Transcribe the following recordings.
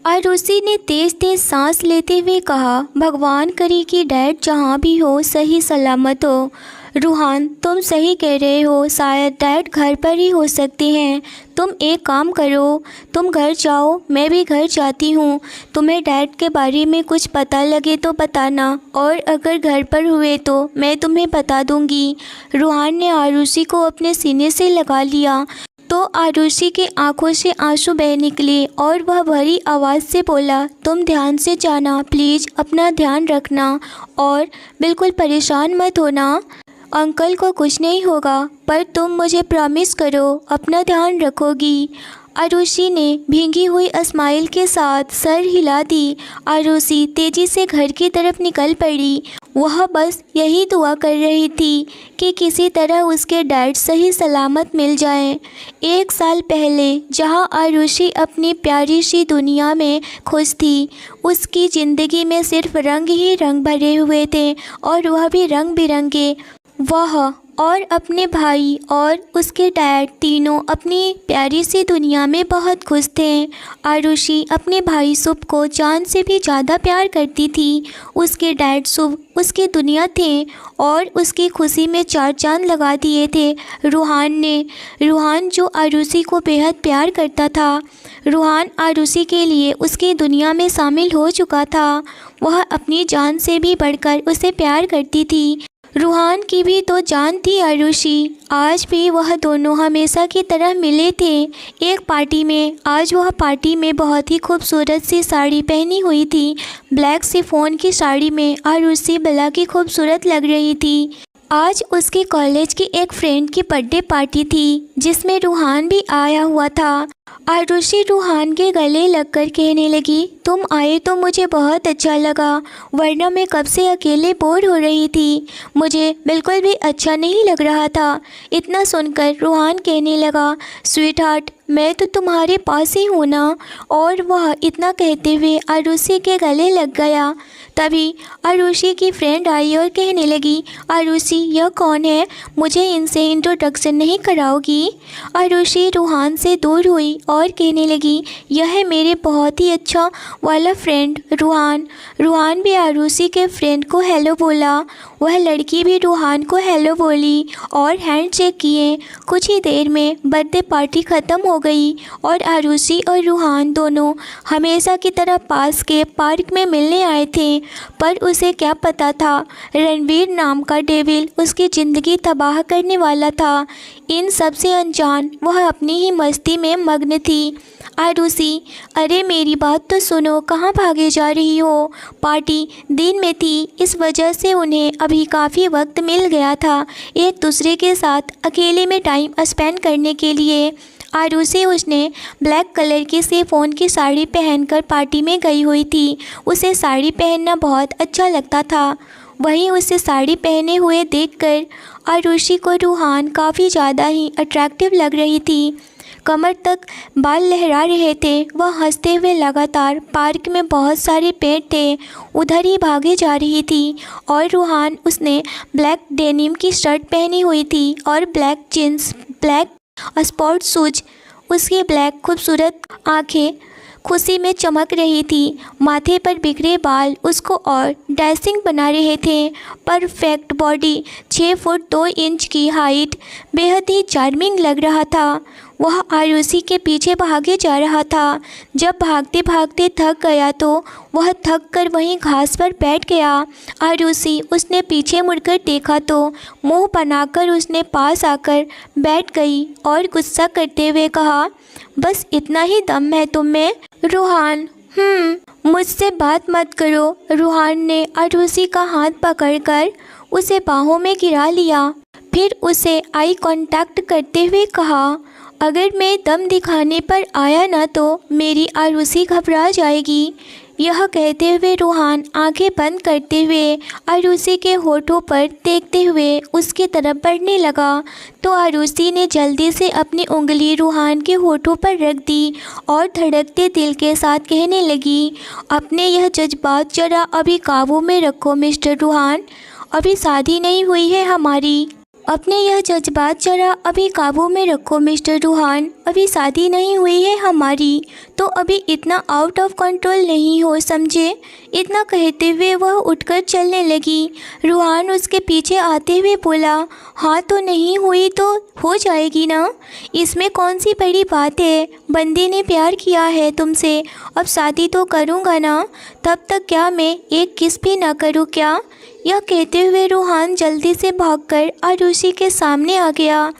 आरुषि ने तेज तेज सांस लेते हुए कहा, भगवान करे कि डैड जहाँ भी हो सही सलामत हो। रूहान, तुम सही कह रहे हो, शायद डैड घर पर ही हो सकते हैं। तुम एक काम करो, तुम घर जाओ, मैं भी घर जाती हूँ। तुम्हें डैड के बारे में कुछ पता लगे तो बताना, और अगर घर पर हुए तो मैं तुम्हें बता दूँगी। रूहान ने आरुषि को अपने सीने से लगा लिया तो आरुषि के आंखों से आंसू बह निकले और वह भरी आवाज़ से बोला, तुम ध्यान से जाना, प्लीज़ अपना ध्यान रखना और बिल्कुल परेशान मत होना। अंकल को कुछ नहीं होगा, पर तुम मुझे प्रॉमिस करो अपना ध्यान रखोगी। आरुषि ने भींगी हुई स्माइल के साथ सर हिला दी। आरुषि तेज़ी से घर की तरफ निकल पड़ी। वह बस यही दुआ कर रही थी कि किसी तरह उसके डैड सही सलामत मिल जाएं। 1 साल पहले जहां आरुषि अपनी प्यारी सी दुनिया में खुश थी, उसकी ज़िंदगी में सिर्फ रंग ही रंग भरे हुए थे, और वह भी रंग बिरंगे। वह और अपने भाई और उसके डैड तीनों अपनी प्यारी सी दुनिया में बहुत खुश थे। आरुषि अपने भाई शुभ को जान से भी ज़्यादा प्यार करती थी। उसके डैड शुभ उसकी दुनिया थे और उसकी खुशी में 4 चांद लगा दिए थे। रूहान जो आरुषि को बेहद प्यार करता था। रूहान आरुषि के लिए उसकी दुनिया में शामिल हो चुका था। वह अपनी जान से भी बढ़कर उसे प्यार करती थी। रूहान की भी तो जान थी आरुषि। आज भी वह दोनों हमेशा की तरह मिले थे एक पार्टी में। आज वह पार्टी में बहुत ही खूबसूरत सी साड़ी पहनी हुई थी। ब्लैक शिफॉन की साड़ी में आरुषि भला की खूबसूरत लग रही थी। आज उसके कॉलेज की एक फ्रेंड की बर्थडे पार्टी थी जिसमें रूहान भी आया हुआ था। आरुषि रूहान के गले लगकर कहने लगी, तुम आए तो मुझे बहुत अच्छा लगा, वरना मैं कब से अकेले बोर हो रही थी। मुझे बिल्कुल भी अच्छा नहीं लग रहा था। इतना सुनकर रूहान कहने लगा, स्वीट हार्ट, मैं तो तुम्हारे पास ही हूँ ना। और वह इतना कहते हुए आरुषि के गले लग गया। तभी आरुषि की फ्रेंड आई और कहने लगी, आरुषि यह कौन है, मुझे इनसे इंट्रोडक्शन नहीं कराओगी। आरुषि रूहान से दूर हुई और कहने लगी, यह है मेरे बहुत ही अच्छा वाला फ्रेंड रूहान। रूहान भी आरुषि के फ्रेंड को हेलो बोला। वह लड़की भी रूहान को हेलो बोली और हैंड शेक किए। कुछ ही देर में बर्थडे पार्टी ख़त्म हो गई और आरुषि और रूहान दोनों हमेशा की तरह पास के पार्क में मिलने आए थे। पर उसे क्या पता था, रणवीर नाम का डेविल उसकी ज़िंदगी तबाह करने वाला था। इन सब से अनजान वह अपनी ही मस्ती में मग्न थी। आरुषि, अरे मेरी बात तो सुनो, कहाँ भागे जा रही हो। पार्टी दिन में थी, इस वजह से उन्हें अभी काफ़ी वक्त मिल गया था एक दूसरे के साथ अकेले में टाइम स्पेंड करने के लिए। आरुषि उसने ब्लैक कलर की शिफॉन की साड़ी पहनकर पार्टी में गई हुई थी। उसे साड़ी पहनना बहुत अच्छा लगता था। वहीं उसे साड़ी पहने हुए देखकर आरुषि को रूहान काफ़ी ज़्यादा ही अट्रैक्टिव लग रही थी। कमर तक बाल लहरा रहे थे। वह हंसते हुए लगातार पार्क में बहुत सारे पेड़ थे उधर ही भागे जा रही थी। और रूहान, उसने ब्लैक डेनिम की शर्ट पहनी हुई थी और black jeans, black sports shoes. उसकी ब्लैक खूबसूरत आंखें खुशी में चमक रही थी। माथे पर बिखरे बाल उसको और डैशिंग बना रहे थे। परफेक्ट बॉडी, 6 फुट 2 इंच की हाइट, बेहद ही चार्मिंग लग रहा था। वह आरुषि के पीछे भागे जा रहा था। जब भागते भागते थक गया तो वह थक कर वहीं घास पर बैठ गया। आरुषि, उसने पीछे मुड़कर देखा तो मुंह बनाकर उसने पास आकर बैठ गई और गुस्सा करते हुए कहा, बस इतना ही दम है तुम में। रूहान, मुझसे बात मत करो। रूहान ने आरुषि का हाथ पकड़कर उसे बाहों में गिरा लिया। फिर उसे आई कांटेक्ट करते हुए कहा, अगर मैं दम दिखाने पर आया ना तो मेरी आरुषि घबरा जाएगी। यह कहते हुए रूहान आंखें बंद करते हुए आरुषि के होठों पर देखते हुए उसकी तरफ बढ़ने लगा तो आरुषि ने जल्दी से अपनी उंगली रूहान के होठों पर रख दी और धड़कते दिल के साथ कहने लगी, अपने यह जज्बात जरा अभी काबू में रखो मिस्टर रूहान। अभी शादी नहीं हुई है हमारी। अपने यह जज्बात जरा अभी काबू में रखो मिस्टर रूहान। अभी शादी नहीं हुई है हमारी, तो अभी इतना आउट ऑफ कंट्रोल नहीं हो, समझे। इतना कहते हुए वह उठकर चलने लगी। रूहान उसके पीछे आते हुए बोला, हाँ तो नहीं हुई तो हो जाएगी ना, इसमें कौन सी बड़ी बात है। बंदे ने प्यार किया है तुमसे, अब शादी तो करूँगा ना, तब तक क्या मैं एक किस भी ना करूँ क्या। यह कहते हुए रूहान जल्दी से भागकर आरुषि के सामने आ गया।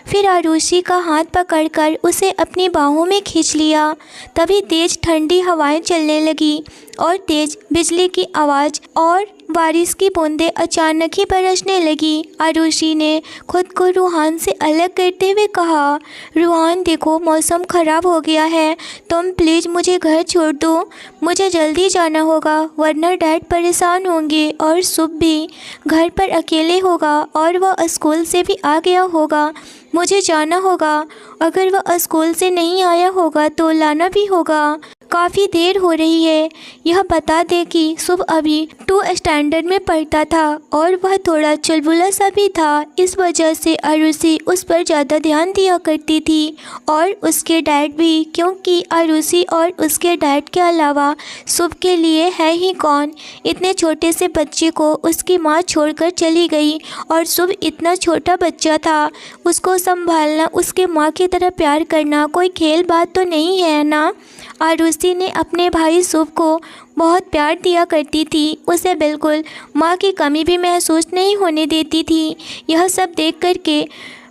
फिर आरुषि का हाथ पकड़कर उसे अपनी बाहों में खींच लिया। तभी तेज ठंडी हवाएं चलने लगी और तेज बिजली की आवाज़ और बारिश की बूंदें अचानक ही बरसने लगी। आरुषि ने खुद को रूहान से अलग करते हुए कहा, रूहान देखो मौसम ख़राब हो गया है, तुम प्लीज़ मुझे घर छोड़ दो, मुझे जल्दी जाना होगा वरना डैड परेशान होंगे और शुभ भी घर पर अकेले होगा और वह स्कूल से भी आ गया होगा, मुझे जाना होगा। अगर वह स्कूल से नहीं आया होगा तो लाना भी होगा, काफ़ी देर हो रही है। यह बता दे कि शुभ अभी 2 स्टैंडर्ड में पढ़ता था और वह थोड़ा चुलबुला सा भी था, इस वजह से आरुषि उस पर ज़्यादा ध्यान दिया करती थी और उसके डैड भी, क्योंकि आरुषि और उसके डैड के अलावा शुभ के लिए है ही कौन। इतने छोटे से बच्चे को उसकी माँ छोड़कर चली गई और शुभ इतना छोटा बच्चा था, उसको संभालना, उसके माँ की तरह प्यार करना कोई खेल बात तो नहीं है ना। आरुषि ने अपने भाई शुभ को बहुत प्यार दिया करती थी, उसे बिल्कुल माँ की कमी भी महसूस नहीं होने देती थी। यह सब देख कर के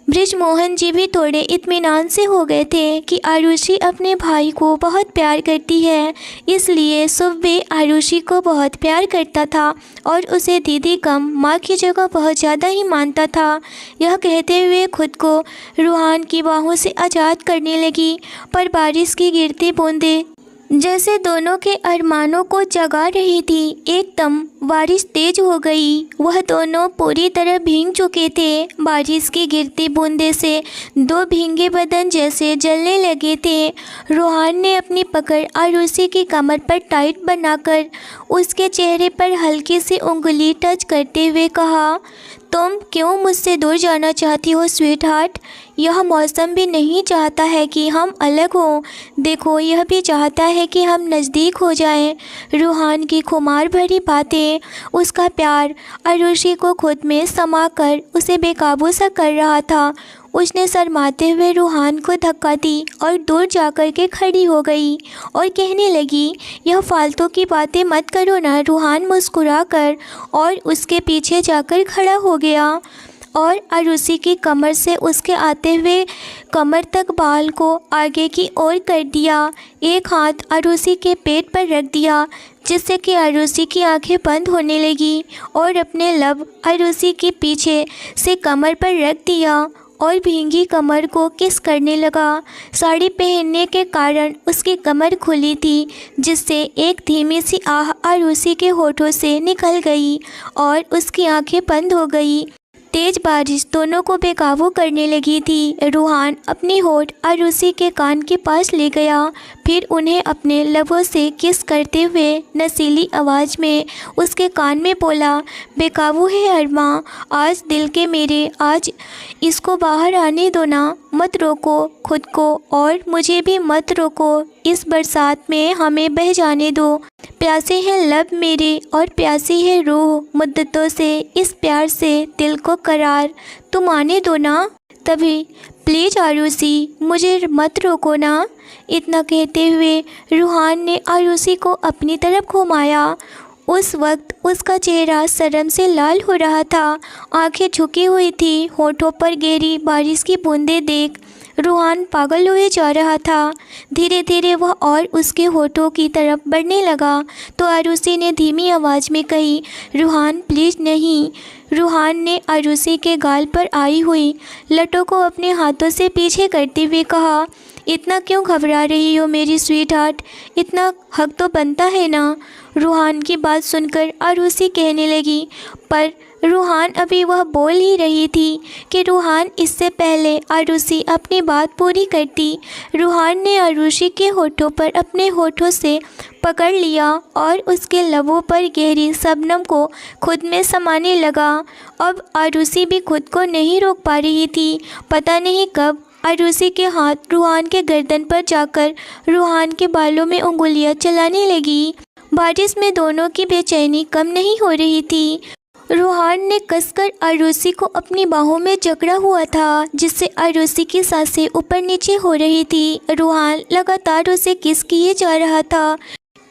बृजमोहन जी भी थोड़े इत्मीनान से हो गए थे कि आरुषि अपने भाई को बहुत प्यार करती है, इसलिए शुभ भी आरुषि को बहुत प्यार करता था और उसे दीदी कम माँ की जगह बहुत ज़्यादा ही मानता था। यह कहते हुए खुद को रूहान की बाहों से आज़ाद करने लगी, पर बारिश की गिरती बूंदें जैसे दोनों के अरमानों को जगा रही थी। एकदम बारिश तेज हो गई, वह दोनों पूरी तरह भीग चुके थे। बारिश की गिरती बूंदे से 2 भीगे बदन जैसे जलने लगे थे। रूहान ने अपनी पकड़ आरुषि की कमर पर टाइट बनाकर उसके चेहरे पर हल्की सी उंगली टच करते हुए कहा, तुम क्यों मुझसे दूर जाना चाहती हो स्वीट हार्ट। यह मौसम भी नहीं चाहता है कि हम अलग हों, देखो यह भी चाहता है कि हम नज़दीक हो जाएं। रूहान की खुमार भरी बातें, उसका प्यार आरुषि को खुद में समा कर उसे बेकाबू सा कर रहा था। उसने शर्माते हुए रूहान को धक्का दी और दूर जाकर के खड़ी हो गई और कहने लगी, यह फालतू की बातें मत करो ना। रूहान मुस्कुरा कर और उसके पीछे जाकर खड़ा हो गया और आरुषि की कमर से उसके आते हुए कमर तक बाल को आगे की ओर कर दिया। एक हाथ आरुषि के पेट पर रख दिया जिससे कि आरुषि की आंखें बंद होने लगी और अपने लब आरुषि के पीछे से कमर पर रख दिया और भीगी कमर को किस करने लगा। साड़ी पहनने के कारण उसकी कमर खुली थी, जिससे एक धीमी सी आह आरुषि के होठों से निकल गई और उसकी आंखें बंद हो गई। तेज बारिश दोनों को बेकाबू करने लगी थी। रूहान अपनी होठ आरुषि के कान के पास ले गया, फिर उन्हें अपने लबों से किस करते हुए नशीली आवाज़ में उसके कान में बोला, बेकाबू है अरमा आज दिल के मेरे, आज इसको बाहर आने दो ना, मत रोको खुद को और मुझे भी मत रोको, इस बरसात में हमें बह जाने दो। प्यासे हैं लब मेरे और प्यासी है रूह मुद्दतों से, इस प्यार से दिल को करार तुम आने दो ना, तभी प्लीज़ आरुषि मुझे मत रोको ना। इतना कहते हुए रूहान ने आरुषि को अपनी तरफ घुमाया। उस वक्त उसका चेहरा शर्म से लाल हो रहा था, आंखें झुकी हुई थी। होठों पर गिरी बारिश की बूंदें देख रूहान पागल हुए जा रहा था। धीरे धीरे वह और उसके होठों की तरफ बढ़ने लगा तो आरुषि ने धीमी आवाज़ में कही, रूहान प्लीज़ नहीं। रूहान ने आरुषि के गाल पर आई हुई लटों को अपने हाथों से पीछे करते हुए कहा, इतना क्यों घबरा रही हो मेरी स्वीट हार्ट, इतना हक तो बनता है ना। रूहान की बात सुनकर आरुषि कहने लगी, पर रूहान अभी वह बोल ही रही थी कि रूहान इससे पहले आरुषि अपनी बात पूरी करती, रूहान ने आरुषि के होठों पर अपने होठों से पकड़ लिया और उसके लबों पर गहरी शबनम को खुद में समाने लगा। अब आरुषि भी खुद को नहीं रोक पा रही थी। पता नहीं कब आरुषि के हाथ रूहान के गर्दन पर जाकर रूहान के बालों में उंगलियां चलाने लगी। बारिश में दोनों की बेचैनी कम नहीं हो रही थी। रूहान ने कसकर आरुषि को अपनी बाहों में जकड़ा हुआ था, जिससे आरुषि की सांसें ऊपर नीचे हो रही थी। रूहान लगातार उसे किस किए जा रहा था।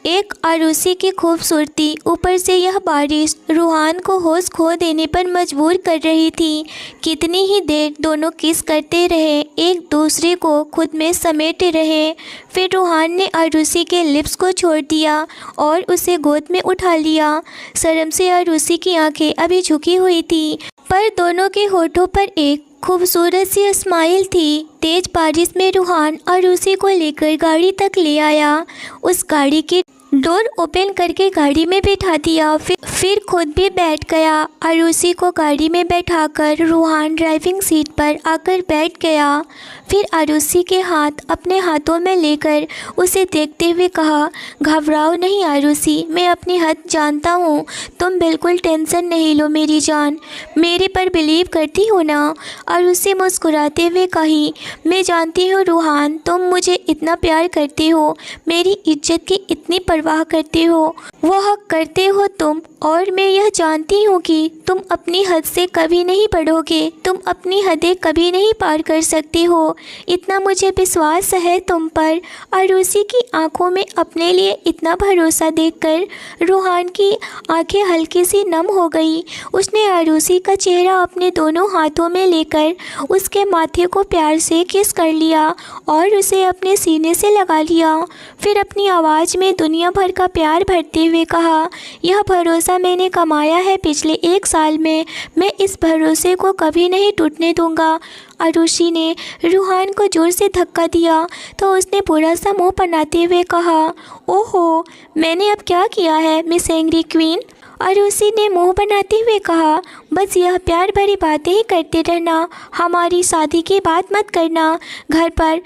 एक आरुषि की खूबसूरती, ऊपर से यह बारिश रूहान को होश खो देने पर मजबूर कर रही थी। कितनी ही देर दोनों किस करते रहे, एक दूसरे को खुद में समेटे रहे। फिर रूहान ने आरुषि के लिप्स को छोड़ दिया और उसे गोद में उठा लिया। शर्म से आरुषि की आंखें अभी झुकी हुई थी, पर दोनों के होठों पर एक खूबसूरत सी स्माइल थी। तेज बारिश में रूहान आरुषि को लेकर गाड़ी तक ले आया। उस गाड़ी की डोर ओपन करके गाड़ी में बैठा दिया, फिर खुद भी बैठ गया। आरुषि को गाड़ी में बैठाकर रूहान ड्राइविंग सीट पर आकर बैठ गया। फिर आरुषि के हाथ अपने हाथों में लेकर उसे देखते हुए कहा, घबराओ नहीं आरुषि, मैं अपनी हद जानता हूँ। तुम बिल्कुल टेंशन नहीं लो मेरी जान, मेरे पर बिलीव करती हो ना। आरुषि मुस्कुराते हुए कही, मैं जानती हूँ रूहान, तुम मुझे इतना प्यार करते हो, मेरी इज्जत की इतनी परवाह करते हो, वह करते हो तुम। और मैं यह जानती हूँ कि तुम अपनी हद से कभी नहीं बढ़ोगे, तुम अपनी हदें कभी नहीं पार कर सकते हो, इतना मुझे विश्वास है तुम पर। आरुषि की आंखों में अपने लिए इतना भरोसा देखकर रूहान की आंखें हल्की सी नम हो गई। उसने आरुषि का चेहरा अपने दोनों हाथों में लेकर उसके माथे को प्यार से किस कर लिया और उसे अपने सीने से लगा लिया। फिर अपनी आवाज़ में दुनिया भर का प्यार भरते हुए कहा, यह भरोसा मैंने कमाया है पिछले 1 साल में, मैं इस भरोसे को कभी नहीं टूटने दूंगा। आरुषि ने रूहान को जोर से धक्का दिया तो उसने बुरा सा मुंह बनाते हुए कहा, ओहो, मैंने अब क्या किया है मिस एंग्री क्वीन। आरुषि ने मुंह बनाते हुए कहा, बस यह प्यार भरी बातें ही करते रहना, हमारी शादी की बात मत करना घर पर,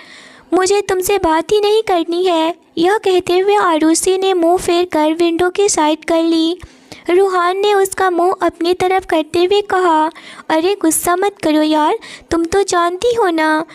मुझे तुमसे बात ही नहीं करनी है। यह कहते हुए आरुषि ने मुंह फेर कर विंडो की साइड कर ली। रूहान ने उसका मुंह अपनी तरफ करते हुए कहा, अरे गुस्सा मत करो यार, तुम तो जानती हो ना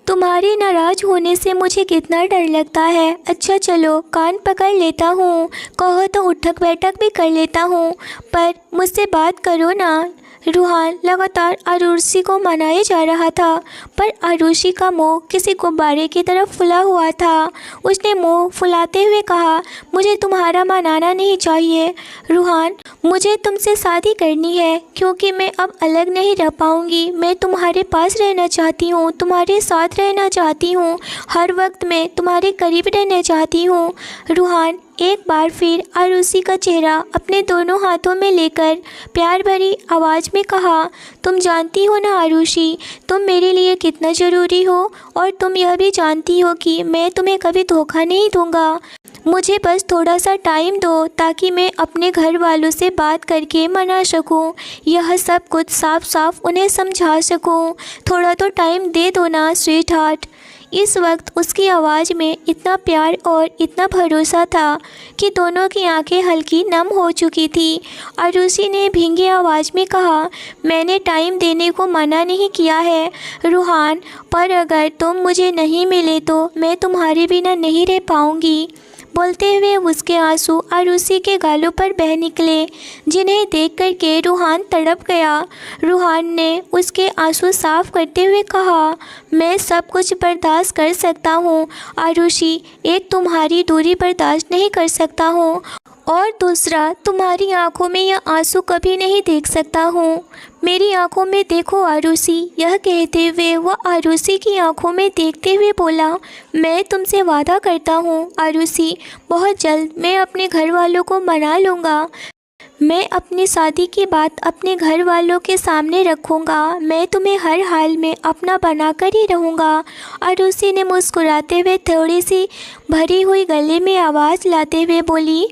तुम्हारे नाराज़ होने से मुझे कितना डर लगता है। अच्छा चलो कान पकड़ लेता हूँ, कहो तो उठक बैठक भी कर लेता हूँ, पर मुझसे बात करो ना। रूहान लगातार आरुषि को मनाए जा रहा था, पर आरुषि का मुंह किसी गुब्बारे की तरफ फुला हुआ था। उसने मुंह फुलाते हुए कहा, मुझे तुम्हारा मनाना नहीं चाहिए रूहान, मुझे तुमसे शादी करनी है, क्योंकि मैं अब अलग नहीं रह पाऊँगी। मैं तुम्हारे पास रहना चाहती हूँ, तुम्हारे साथ रहना चाहती हूँ, हर वक्त मैं तुम्हारे करीब रहना चाहती हूँ। रूहान एक बार फिर आरुषि का चेहरा अपने दोनों हाथों में लेकर प्यार भरी आवाज़ में कहा, तुम जानती हो ना आरुषि, तुम मेरे लिए कितना ज़रूरी हो, और तुम यह भी जानती हो कि मैं तुम्हें कभी धोखा नहीं दूंगा। मुझे बस थोड़ा सा टाइम दो ताकि मैं अपने घर वालों से बात करके मना सकूं, यह सब कुछ साफ साफ उन्हें समझा सकूं। थोड़ा तो टाइम दे दो ना स्वीट हार्ट। इस वक्त उसकी आवाज़ में इतना प्यार और इतना भरोसा था कि दोनों की आंखें हल्की नम हो चुकी थी। आरुषि ने भींगी आवाज़ में कहा, मैंने टाइम देने को मना नहीं किया है रूहान, पर अगर तुम मुझे नहीं मिले तो मैं तुम्हारे बिना नहीं रह पाऊँगी। बोलते हुए उसके आंसू आरुषि के गालों पर बह निकले, जिन्हें देख कर के रूहान तड़प गया। रूहान ने उसके आंसू साफ करते हुए कहा, मैं सब कुछ बर्दाश्त कर सकता हूँ आरुषि, एक तुम्हारी दूरी बर्दाश्त नहीं कर सकता हूँ, और दूसरा तुम्हारी आंखों में यह आंसू कभी नहीं देख सकता हूँ। मेरी आंखों में देखो आरुषि। यह कहते हुए वह आरुषि की आंखों में देखते हुए बोला, मैं तुमसे वादा करता हूँ आरुषि, बहुत जल्द मैं अपने घर वालों को मना लूँगा। मैं अपनी शादी की बात अपने घर वालों के सामने रखूँगा। मैं तुम्हें हर हाल में अपना बनाकर ही रहूँगा। आरुषि ने मुस्कुराते हुए थोड़ी सी भरी हुई गले में आवाज़ लाते हुए बोली,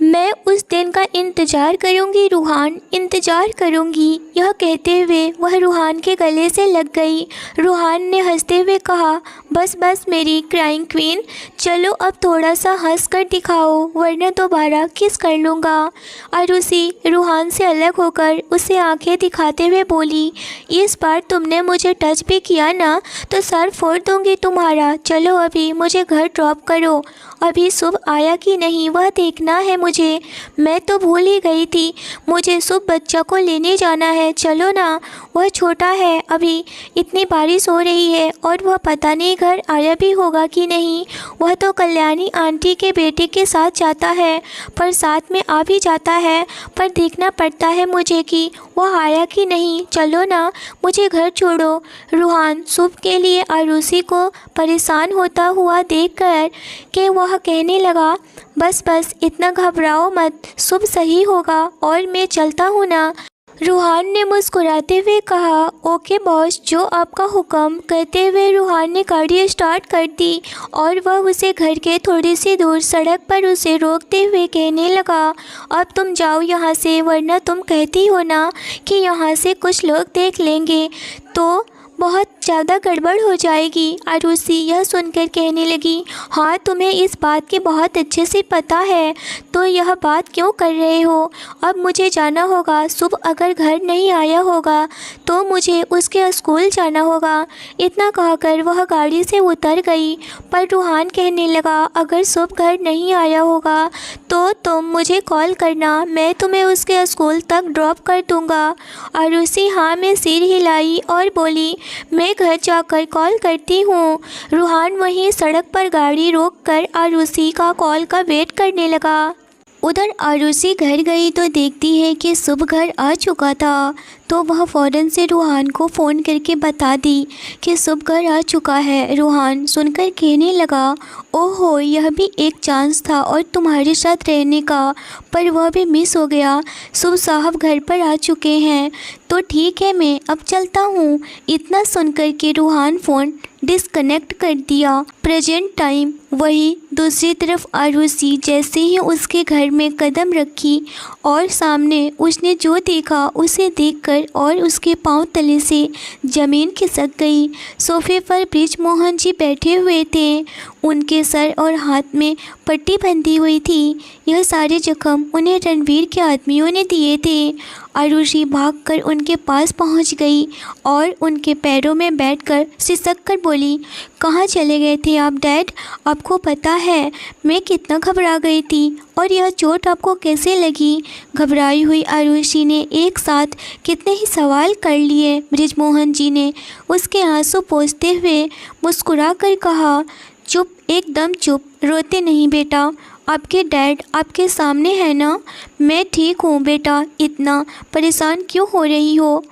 मैं उस दिन का इंतज़ार करूंगी रूहान, इंतज़ार करूंगी। यह कहते हुए वह रूहान के गले से लग गई। रूहान ने हंसते हुए कहा, बस बस मेरी क्राइंग क्वीन, चलो अब थोड़ा सा हंस कर दिखाओ वरना दोबारा किस कर लूँगा। आरुषि रूहान से अलग होकर उसे आंखें दिखाते हुए बोली, इस बार तुमने मुझे टच भी किया ना तो सर फोड़ दूंगी तुम्हारा। चलो अभी मुझे घर ड्रॉप करो, अभी शुभ आया कि नहीं वह देखना है मुझे। मैं तो भूल ही गई थी, मुझे शुभ बच्चा को लेने जाना है। चलो ना, वह छोटा है अभी, इतनी बारिश हो रही है और वह पता नहीं घर आया भी होगा कि नहीं। वह तो कल्याणी आंटी के बेटे के साथ जाता है, पर साथ में आ भी जाता है, पर देखना पड़ता है मुझे कि वह आया कि नहीं। चलो ना, मुझे घर छोड़ो। रूहान शुभ के लिए आरुषि को परेशान होता हुआ देखकर कि वह कहने लगा, बस बस इतना घबराओ मत, शुभ सही होगा और मैं चलता हूँ ना। रूहान ने मुस्कुराते हुए कहा, ओके बॉस, जो आपका हुक्म। कहते हुए रूहान ने गाड़ी स्टार्ट कर दी और वह उसे घर के थोड़ी सी दूर सड़क पर उसे रोकते हुए कहने लगा, अब तुम जाओ यहाँ से, वरना तुम कहती हो ना कि यहाँ से कुछ लोग देख लेंगे तो बहुत ज़्यादा गड़बड़ हो जाएगी। आरुषि यह सुनकर कहने लगी, हाँ तुम्हें इस बात की बहुत अच्छे से पता है, तो यह बात क्यों कर रहे हो। अब मुझे जाना होगा, शुभ अगर घर नहीं आया होगा तो मुझे उसके स्कूल जाना होगा। इतना कहकर वह गाड़ी से उतर गई। पर रूहान कहने लगा, अगर शुभ घर नहीं आया होगा तो तुम मुझे कॉल करना, मैं तुम्हें उसके स्कूल तक ड्रॉप कर दूँगा। आरुषि हाँ में सिर हिलाई और बोली, मैं घर जाकर कॉल करती हूँ। रूहान वहीं सड़क पर गाड़ी रोककर आरुषि का कॉल का वेट करने लगा। उधर आरुषि घर गई तो देखती है कि शुभ घर आ चुका था, तो वह फ़ौरन से रूहान को फ़ोन करके बता दी कि शुभ घर आ चुका है। रूहान सुनकर कहने लगा, ओहो, यह भी एक चांस था और तुम्हारे साथ रहने का, पर वह भी मिस हो गया। शुभ साहब घर पर आ चुके हैं, तो ठीक है मैं अब चलता हूँ। इतना सुनकर के रूहान फ़ोन डिस्कनेक्ट कर दिया। प्रेजेंट टाइम वही दूसरी तरफ आरुषि जैसे ही उसके घर में कदम रखी और सामने उसने जो देखा उसे देखकर और उसके पांव तले से ज़मीन खिसक गई। सोफे पर बृजमोहन जी बैठे हुए थे, उनके सर और हाथ में पट्टी बंधी हुई थी। यह सारे जख्म उन्हें रणवीर के आदमियों ने दिए थे। आरुषि भागकर उनके पास पहुंच गई और उनके पैरों में बैठकर सिसक कर बोली, कहाँ चले गए थे आप डैड। आपको पता है मैं कितना घबरा गई थी और यह चोट आपको कैसे लगी। घबराई हुई आरुषि ने एक साथ कितने ही सवाल कर लिए। बृजमोहन जी ने उसके आंसू पोंछते हुए मुस्कुरा कर कहा, चुप, एकदम चुप, रोते नहीं बेटा, आपके डैड आपके सामने है ना। मैं ठीक हूँ बेटा, इतना परेशान क्यों हो रही हो।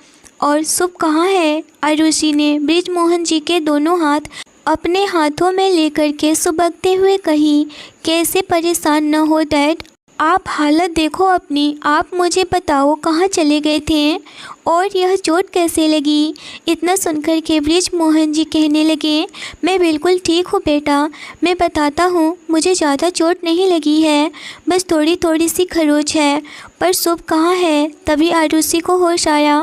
और शुभ कहाँ है। आरुषि ने बृजमोहन जी के दोनों हाथ अपने हाथों में लेकर के सुबकते हुए कही, कैसे परेशान न हो डैड, आप हालत देखो अपनी, आप मुझे बताओ कहाँ चले गए थे और यह चोट कैसे लगी। इतना सुनकर के बृजमोहन जी कहने लगे, मैं बिल्कुल ठीक हूँ बेटा, मैं बताता हूँ, मुझे ज़्यादा चोट नहीं लगी है, बस थोड़ी थोड़ी सी खरोच है। पर शुभ कहाँ है। तभी आरुषि को होश आया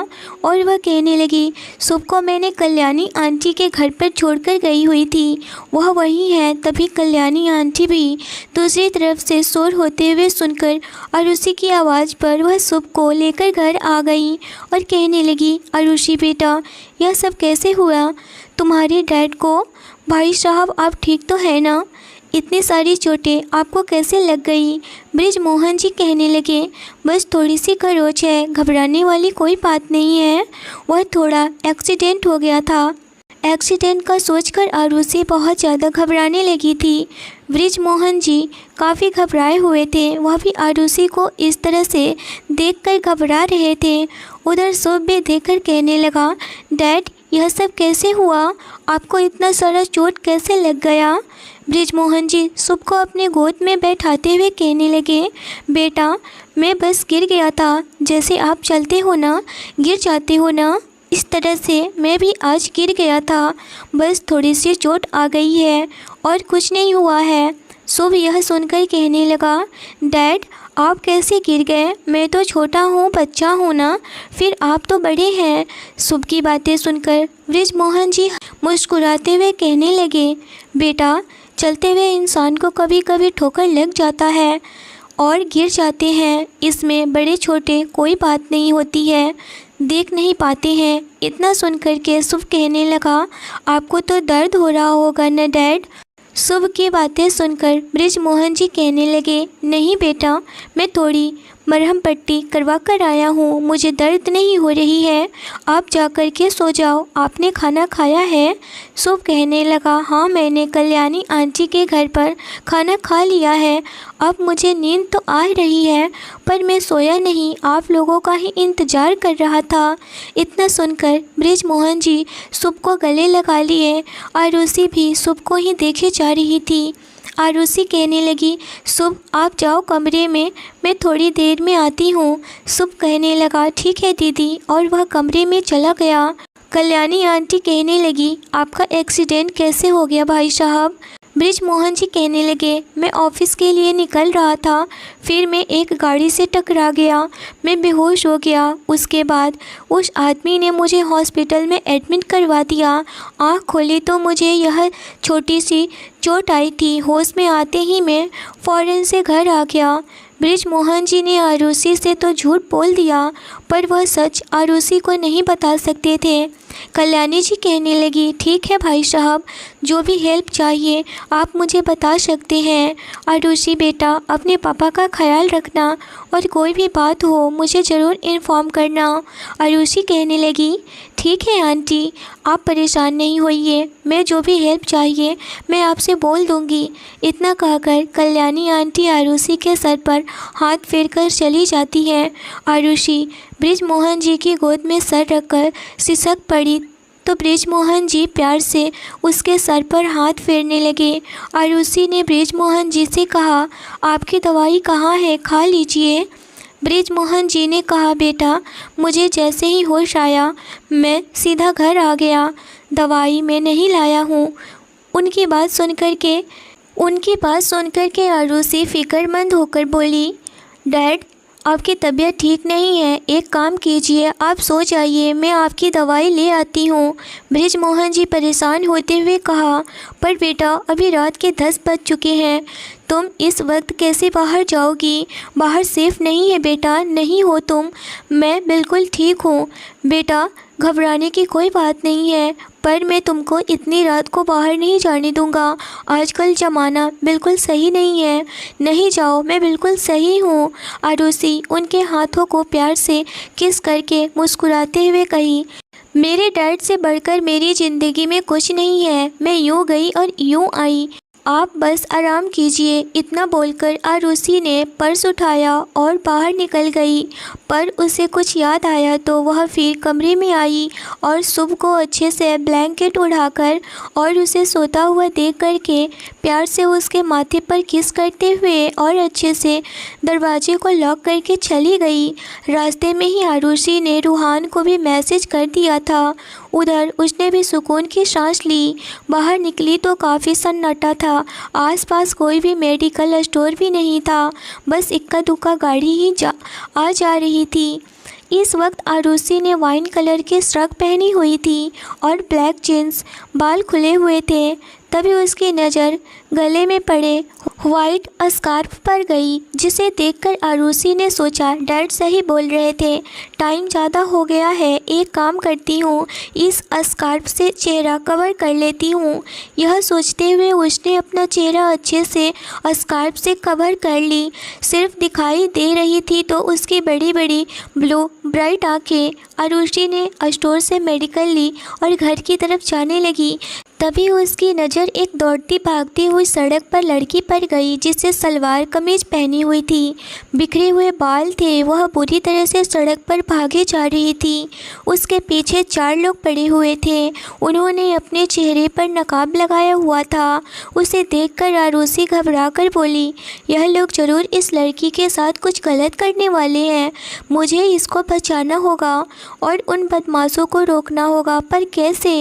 और वह कहने लगी, शुभ को मैंने कल्याणी आंटी के घर पर छोड़कर गई हुई थी, वह वही है। तभी कल्याणी आंटी भी दूसरी तरफ से शोर होते हुए सुनकर आरुषि की आवाज़ पर वह शुभ को लेकर घर आ गई और कहने लगी, आरुषि बेटा, यह सब कैसे हुआ। तुम्हारे डैड को, भाई साहब आप ठीक तो है ना, इतनी सारी चोटें आपको कैसे लग गई। बृजमोहन जी कहने लगे, बस थोड़ी सी खरोच है, घबराने वाली कोई बात नहीं है, वह थोड़ा एक्सीडेंट हो गया था। एक्सीडेंट का सोचकर आरुषि बहुत ज़्यादा घबराने लगी थी। बृजमोहन जी काफ़ी घबराए हुए थे, वह भी आरुषि को इस तरह से देखकर घबरा रहे थे। उधर शुभ भी देखकर कहने लगा, डैड यह सब कैसे हुआ, आपको इतना सारा चोट कैसे लग गया। बृजमोहन जी शुभ को अपने गोद में बैठाते हुए कहने लगे, बेटा मैं बस गिर गया था, जैसे आप चलते हो ना गिर जाते हो ना, इस तरह से मैं भी आज गिर गया था, बस थोड़ी सी चोट आ गई है और कुछ नहीं हुआ है। शुभ यह सुनकर कहने लगा, डैड आप कैसे गिर गए? मैं तो छोटा हूँ, बच्चा हूँ ना, फिर आप तो बड़े हैं। शुभ की बातें सुनकर बृजमोहन जी मुस्कुराते हुए कहने लगे, बेटा चलते हुए इंसान को कभी कभी ठोकर लग जाता है और गिर जाते हैं, इसमें बड़े छोटे कोई बात नहीं होती है, देख नहीं पाते हैं। इतना सुनकर के शुभ कहने लगा, आपको तो दर्द हो रहा होगा न डैड? शुभ की बातें सुनकर बृजमोहन जी कहने लगे, नहीं बेटा, मैं थोड़ी मरहम पट्टी करवा कर आया हूँ, मुझे दर्द नहीं हो रही है, आप जा कर के सो जाओ। आपने खाना खाया है? शुभ कहने लगा, हाँ मैंने कल्याणी आंटी के घर पर खाना खा लिया है। अब मुझे नींद तो आ रही है पर मैं सोया नहीं, आप लोगों का ही इंतज़ार कर रहा था। इतना सुनकर बृजमोहन जी शुभ को गले लगा लिए। आरुषि भी शुभ को ही देखे जा रही थी। आरुषि कहने लगी, शुभ आप जाओ कमरे में, मैं थोड़ी देर में आती हूँ। शुभ कहने लगा, ठीक है दीदी, और वह कमरे में चला गया। कल्याणी आंटी कहने लगी, आपका एक्सीडेंट कैसे हो गया भाई साहब? बृजमोहन जी कहने लगे, मैं ऑफिस के लिए निकल रहा था, फिर मैं एक गाड़ी से टकरा गया, मैं बेहोश हो गया। उसके बाद उस आदमी ने मुझे हॉस्पिटल में एडमिट करवा दिया। आँख खोली तो मुझे यह छोटी सी चोट आई थी। होश में आते ही मैं फ़ौरन से घर आ गया। बृजमोहन जी ने आरुषि से तो झूठ बोल दिया, पर वह सच आरुषि को नहीं बता सकते थे। कल्याणी जी कहने लगी, ठीक है भाई साहब, जो भी हेल्प चाहिए आप मुझे बता सकते हैं। आरुषि बेटा अपने पापा का ख्याल रखना और कोई भी बात हो मुझे ज़रूर इन्फॉर्म करना। आरुषि कहने लगी, ठीक है आंटी, आप परेशान नहीं होइए, मैं जो भी हेल्प चाहिए मैं आपसे बोल दूंगी। इतना कहकर कल्याणी आंटी आरुषि के सर पर हाथ फेरकर चली जाती है। आरुषि बृजमोहन जी की गोद में सर रखकर सिसक पड़ी तो बृजमोहन जी प्यार से उसके सर पर हाथ फेरने लगे। आरुषि ने बृजमोहन जी से कहा, आपकी दवाई कहाँ है, खा लीजिए। बृजमोहन जी ने कहा, बेटा मुझे जैसे ही होश आया मैं सीधा घर आ गया, दवाई मैं नहीं लाया हूँ। उनकी बात सुनकर के आरुषि फिक्रमंद होकर बोली, डैड आपकी तबीयत ठीक नहीं है, एक काम कीजिए, आप सो जाइए, मैं आपकी दवाई ले आती हूँ। बृजमोहन जी परेशान होते हुए कहा, पर बेटा अभी रात के 10 बज चुके हैं, तुम इस वक्त कैसे बाहर जाओगी? बाहर सेफ नहीं है बेटा, नहीं हो तुम, मैं बिल्कुल ठीक हूँ। बेटा घबराने की कोई बात नहीं है, पर मैं तुमको इतनी रात को बाहर नहीं जाने दूंगा। आजकल ज़माना बिल्कुल सही नहीं है, नहीं जाओ, मैं बिल्कुल सही हूँ। आरुषि उनके हाथों को प्यार से किस करके मुस्कुराते हुए कही, मेरे डैड से बढ़कर मेरी ज़िंदगी में कुछ नहीं है, मैं यूँ गई और यूँ आई, आप बस आराम कीजिए। इतना बोलकर आरुषि ने पर्स उठाया और बाहर निकल गई, पर उसे कुछ याद आया तो वह फिर कमरे में आई और शुभ को अच्छे से ब्लैंकेट उड़ाकर और उसे सोता हुआ देख करके प्यार से उसके माथे पर किस करते हुए और अच्छे से दरवाजे को लॉक करके चली गई। रास्ते में ही आरुषि ने रूहान को भी मैसेज कर दिया था। उधर उसने भी सुकून की सांस ली। बाहर निकली तो काफ़ी सन्नाटा था, आसपास कोई भी मेडिकल स्टोर भी नहीं था, बस इक्का दुक्का गाड़ी ही आ जा रही थी। इस वक्त आरुषि ने वाइन कलर की स्ट्रक पहनी हुई थी और ब्लैक जीन्स, बाल खुले हुए थे। तभी उसकी नज़र गले में पड़े वाइट स्कार्फ पर गई, जिसे देखकर आरुषि ने सोचा डैड सही बोल रहे थे, टाइम ज़्यादा हो गया है, एक काम करती हूँ, इस स्कार्फ से चेहरा कवर कर लेती हूँ। यह सोचते हुए उसने अपना चेहरा अच्छे से स्कार्फ से कवर कर ली। सिर्फ दिखाई दे रही थी तो उसकी बड़ी बड़ी ब्लू ब्राइट आंखें। आरुषि ने स्टोर से मेडिकल ली और घर की तरफ जाने लगी। तभी उसकी नज़र एक दौड़ती भागती हुई सड़क पर लड़की पर गई, जिससे सलवार कमीज पहनी हुई थी, बिखरे हुए बाल थे। वह बुरी तरह से सड़क पर भागे जा रही थी। उसके पीछे 4 लोग पड़े हुए थे, उन्होंने अपने चेहरे पर नकाब लगाया हुआ था। उसे देखकर आरुषि घबरा कर बोली, यह लोग ज़रूर इस लड़की के साथ कुछ गलत करने वाले हैं, मुझे इसको बचाना होगा और उन बदमाशों को रोकना होगा, पर कैसे?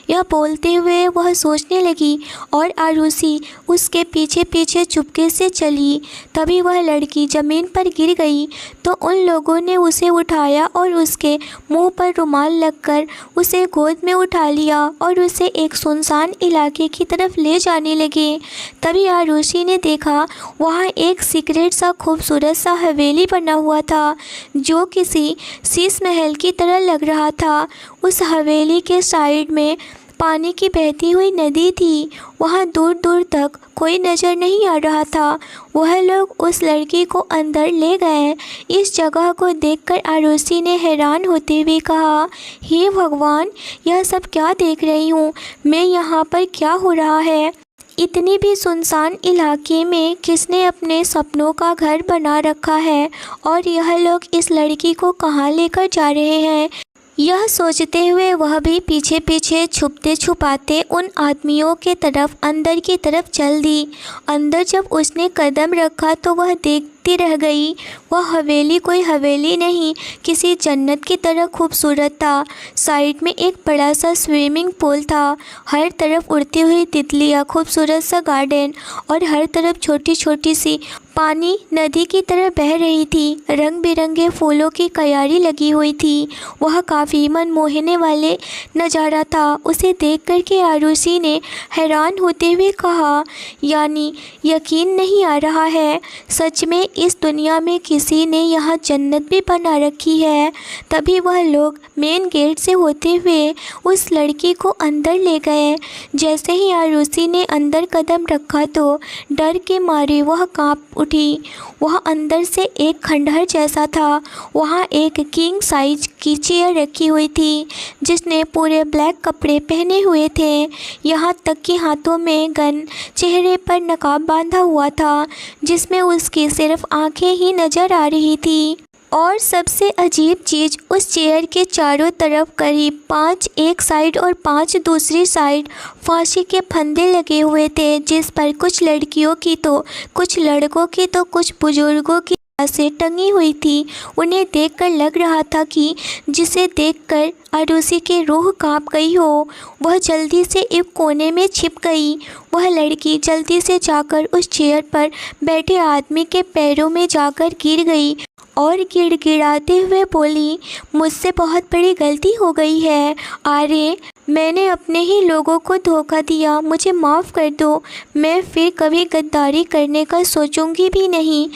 यह बोलते हुए वह सोचने लगी और आरुषि उसके पीछे पीछे चुपके से चली। तभी वह लड़की ज़मीन पर गिर गई तो उन लोगों ने उसे उठाया और उसके मुंह पर रुमाल लगकर उसे गोद में उठा लिया और उसे एक सुनसान इलाके की तरफ ले जाने लगे। तभी आरुषि ने देखा वहाँ एक सीक्रेट सा खूबसूरत सा हवेली बना हुआ था जो किसी शीश महल की तरह लग रहा था। उस हवेली के साइड में पानी की बहती हुई नदी थी। वहाँ दूर दूर तक कोई नज़र नहीं आ रहा था। वह लोग उस लड़की को अंदर ले गए। इस जगह को देखकर आरुषि ने हैरान होते हुए कहा, हे भगवान, यह सब क्या देख रही हूँ मैं? यहाँ पर क्या हो रहा है? इतनी भी सुनसान इलाके में किसने अपने सपनों का घर बना रखा है और यह लोग इस लड़की को कहाँ लेकर जा रहे हैं? यह सोचते हुए वह भी पीछे पीछे छुपते छुपाते उन आदमियों के तरफ अंदर की तरफ चल दी। अंदर जब उसने कदम रखा तो वह देखती रह गई। वह हवेली कोई हवेली नहीं, किसी जन्नत की तरह खूबसूरत था। साइड में एक बड़ा सा स्विमिंग पूल था, हर तरफ उड़ती हुई तितलियाँ, खूबसूरत सा गार्डन और हर तरफ छोटी छोटी सी पानी नदी की तरह बह रही थी। रंग बिरंगे फूलों की क्यारी लगी हुई थी। वह काफ़ी मन मोहने वाले नज़ारा था। उसे देख कर के आरुषि ने हैरान होते हुए कहा, यानी यकीन नहीं आ रहा है, सच में इस दुनिया में किसी ने यहाँ जन्नत भी बना रखी है। तभी वह लोग मेन गेट से होते हुए उस लड़की को अंदर ले गए। जैसे ही आरुषि ने अंदर कदम रखा तो डर के मारे वह काँप उठी। वह अंदर से एक खंडहर जैसा था। वहाँ एक किंग साइज की चेयर रखी हुई थी जिसने पूरे ब्लैक कपड़े पहने हुए थे, यहाँ तक कि हाथों में गन, चेहरे पर नकाब बांधा हुआ था जिसमें उसकी सिर्फ आंखें ही नज़र आ रही थी। और सबसे अजीब चीज़, उस चेयर के चारों तरफ करीब 5 एक साइड और 5 दूसरी साइड फांसी के फंदे लगे हुए थे जिस पर कुछ लड़कियों की तो कुछ लड़कों की तो कुछ बुजुर्गों की से टंगी हुई थी। उन्हें देखकर लग रहा था कि जिसे देखकर आरुषि की रूह कांप गई हो। वह जल्दी से एक कोने में छिप गई। वह लड़की जल्दी से जाकर उस चेयर पर बैठे आदमी के पैरों में जाकर गिर गई और गिड़गिड़ाते हुए बोली, मुझसे बहुत बड़ी गलती हो गई है आर्य, मैंने अपने ही लोगों को धोखा दिया, मुझे माफ़ कर दो, मैं फिर कभी गद्दारी करने का सोचूंगी भी नहीं।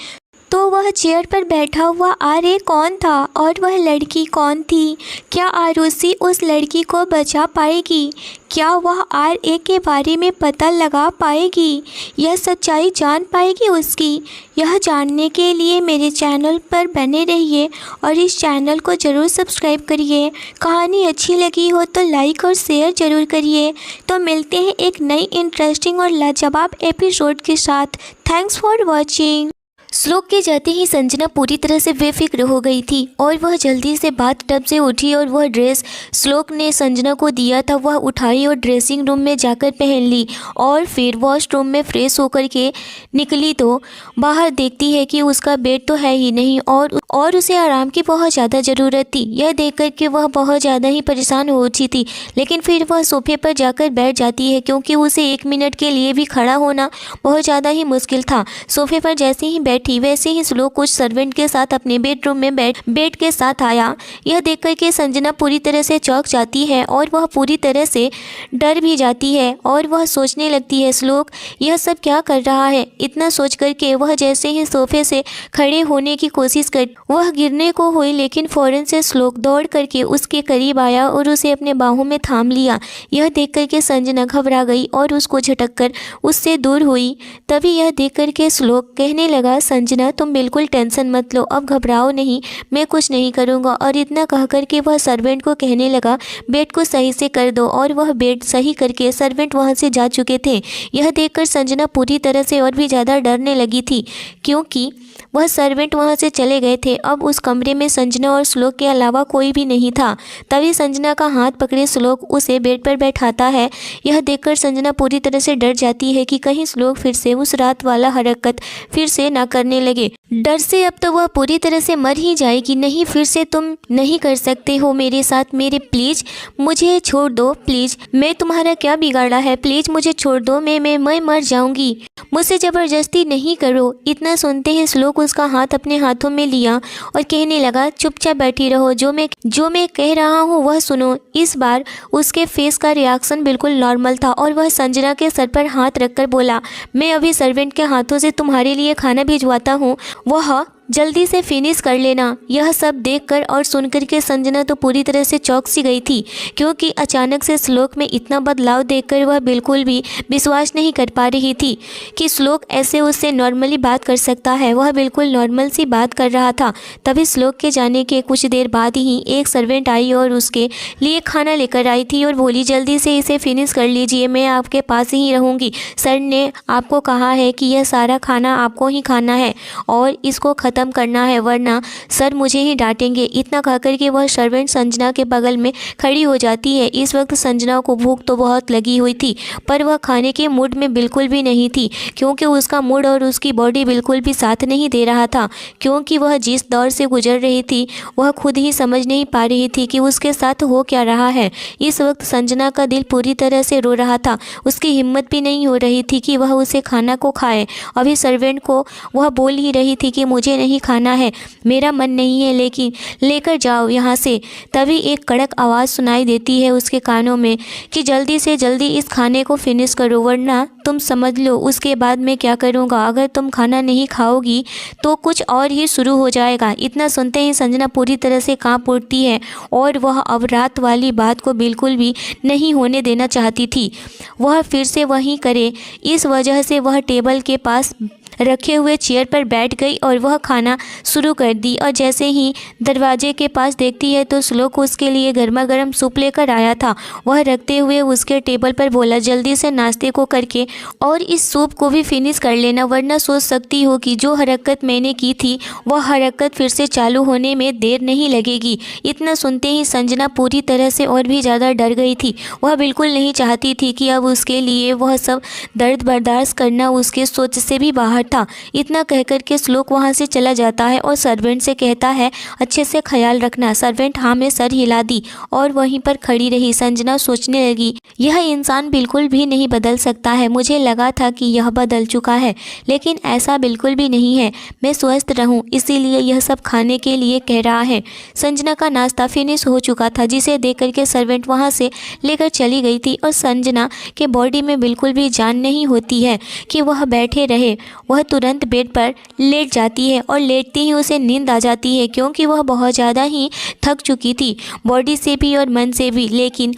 तो वह चेयर पर बैठा हुआ आर्य कौन था और वह लड़की कौन थी? क्या आरुषि उस लड़की को बचा पाएगी? क्या वह आर्य के बारे में पता लगा पाएगी? यह सच्चाई जान पाएगी उसकी? यह जानने के लिए मेरे चैनल पर बने रहिए और इस चैनल को ज़रूर सब्सक्राइब करिए। कहानी अच्छी लगी हो तो लाइक और शेयर ज़रूर करिए। तो मिलते हैं एक नई इंटरेस्टिंग और लाजवाब एपिसोड के साथ। Thanks for watching. श्लोक के जाते ही संजना पूरी तरह से बेफिक्र हो गई थी और वह जल्दी से बाथटब से उठी और वह ड्रेस श्लोक ने संजना को दिया था वह उठाई और ड्रेसिंग रूम में जाकर पहन ली और फिर वॉशरूम में फ्रेश होकर के निकली तो बाहर देखती है कि उसका बेड तो है ही नहीं और उसे आराम की बहुत ज़्यादा ज़रूरत थी। यह देख कर के वह बहुत ज़्यादा ही परेशान हो उठी थी, लेकिन फिर वह सोफे पर जाकर बैठ जाती है क्योंकि उसे 1 मिनट के लिए भी खड़ा होना बहुत ज़्यादा ही मुश्किल था। सोफे पर जैसे ही बैठी वैसे ही श्लोक कुछ सर्वेंट के साथ अपने बेडरूम में बेड के साथ आया। यह देख कर के संजना पूरी तरह से चौंक जाती है और वह पूरी तरह से डर भी जाती है और वह सोचने लगती है श्लोक यह सब क्या कर रहा है। इतना सोच कर के वह जैसे ही सोफे से खड़े होने की कोशिश कर वह गिरने को हुई, लेकिन फ़ौरन से श्लोक दौड़ करके उसके करीब आया और उसे अपने बाहों में थाम लिया। यह देख कर के संजना घबरा गई और उसको झटक कर उससे दूर हुई। तभी यह देख कर के श्लोक कहने लगा, संजना तुम बिल्कुल टेंशन मत लो, अब घबराओ नहीं, मैं कुछ नहीं करूँगा। और इतना कह कर के वह सर्वेंट को कहने लगा बेड को सही से कर दो और वह बेड सही करके सर्वेंट वहाँ से जा चुके थे। यह देखकर संजना पूरी तरह से और भी ज़्यादा डरने लगी थी क्योंकि वह सर्वेंट वहाँ से चले गए थे। अब उस कमरे में संजना और श्लोक के अलावा कोई भी नहीं था। तभी संजना का हाथ पकड़े श्लोक उसे बेड पर बैठाता है। यह देखकर संजना पूरी तरह से डर जाती है कि कहीं श्लोक फिर से उस रात वाला हरकत फिर से ना कर करने लगे। डर से अब तो वह पूरी तरह से मर ही जाएगी। नहीं, फिर से तुम नहीं कर सकते हो मेरे साथ। मेरे प्लीज़ मुझे छोड़ दो, प्लीज़। मैं तुम्हारा क्या बिगाड़ा है? प्लीज़ मुझे छोड़ दो, मैं मर जाऊंगी। मुझसे ज़बरदस्ती नहीं करो। इतना सुनते ही श्लोक उसका हाथ अपने हाथों में लिया और कहने लगा, चुपचाप बैठी रहो, जो मैं कह रहा हूँ वह सुनो। इस बार उसके फेस का रिएक्शन बिल्कुल नॉर्मल था और वह संजना के सर पर हाथ रखकर बोला, मैं अभी सर्वेंट के हाथों से तुम्हारे लिए खाना भिजवाता हूँ, वह जल्दी से फिनिश कर लेना। यह सब देखकर और सुनकर के संजना तो पूरी तरह से चौंक सी गई थी, क्योंकि अचानक से श्लोक में इतना बदलाव देखकर वह बिल्कुल भी विश्वास नहीं कर पा रही थी कि श्लोक ऐसे उससे नॉर्मली बात कर सकता है। वह बिल्कुल नॉर्मल सी बात कर रहा था। तभी श्लोक के जाने के कुछ देर बाद ही एक सर्वेंट आई और उसके लिए खाना लेकर आई थी और बोली, जल्दी से इसे फिनिश कर लीजिए, मैं आपके पास ही रहूँगी। सर ने आपको कहा है कि यह सारा खाना आपको ही खाना है और इसको खत्म करना है, वरना सर मुझे ही डांटेंगे। इतना कहकर के वह सर्वेंट संजना के बगल में खड़ी हो जाती है। इस वक्त संजना को भूख तो बहुत लगी हुई थी, पर वह खाने के मूड में बिल्कुल भी नहीं थी, क्योंकि उसका मूड और उसकी बॉडी बिल्कुल भी साथ नहीं दे रहा था। क्योंकि वह जिस दौर से गुजर रही थी वह खुद ही समझ नहीं पा रही थी कि उसके साथ हो क्या रहा है। इस वक्त संजना का दिल पूरी तरह से रो रहा था। उसकी हिम्मत भी नहीं हो रही थी कि वह उसे खाना को खाए। अभी सर्वेंट को वह बोल ही रही थी कि मुझे नहीं खाना है, मेरा मन नहीं है, लेकिन लेकर जाओ यहाँ से। तभी एक कड़क आवाज़ सुनाई देती है उसके कानों में कि जल्दी से जल्दी इस खाने को फिनिश करो, वरना तुम समझ लो उसके बाद मैं क्या करूँगा। अगर तुम खाना नहीं खाओगी तो कुछ और ही शुरू हो जाएगा। इतना सुनते ही संजना पूरी तरह से कांप उठती है और वह अब रात वाली बात को बिल्कुल भी नहीं होने देना चाहती थी। वह फिर से वहीं करे, इस वजह से वह टेबल के पास रखे हुए चेयर पर बैठ गई और वह खाना शुरू कर दी। और जैसे ही दरवाजे के पास देखती है तो श्लोक उसके लिए गर्मा गर्म सूप लेकर आया था। वह रखते हुए उसके टेबल पर बोला, जल्दी से नाश्ते को करके और इस सूप को भी फिनिश कर लेना, वरना सोच सकती हो कि जो हरकत मैंने की थी वह हरकत फिर से चालू होने में देर नहीं लगेगी। इतना सुनते ही संजना पूरी तरह से और भी ज़्यादा डर गई थी। वह बिल्कुल नहीं चाहती थी कि अब उसके लिए वह सब दर्द बर्दाश्त करना उसके सोच से भी बाहर था। इतना कहकर के श्लोक वहाँ से चला जाता है और सर्वेंट से कहता है, अच्छे से ख्याल रखना। सर्वेंट हाँ में सर हिला दी और वहीं पर खड़ी रही। संजना सोचने लगी, यह इंसान बिल्कुल भी नहीं बदल सकता है। मुझे लगा था कि यह बदल चुका है, लेकिन ऐसा बिल्कुल भी नहीं है। मैं स्वस्थ रहूं इसीलिए यह सब खाने के लिए कह रहा है। संजना का नाश्ता फिनिश हो चुका था, जिसे देख करके सर्वेंट वहाँ से लेकर चली गई थी और संजना के बॉडी में बिल्कुल भी जान नहीं होती है कि वह बैठे रहे। वह तुरंत बेड पर लेट जाती है और लेटते ही उसे नींद आ जाती है, क्योंकि वह बहुत ज़्यादा ही थक चुकी थी, बॉडी से भी और मन से भी। लेकिन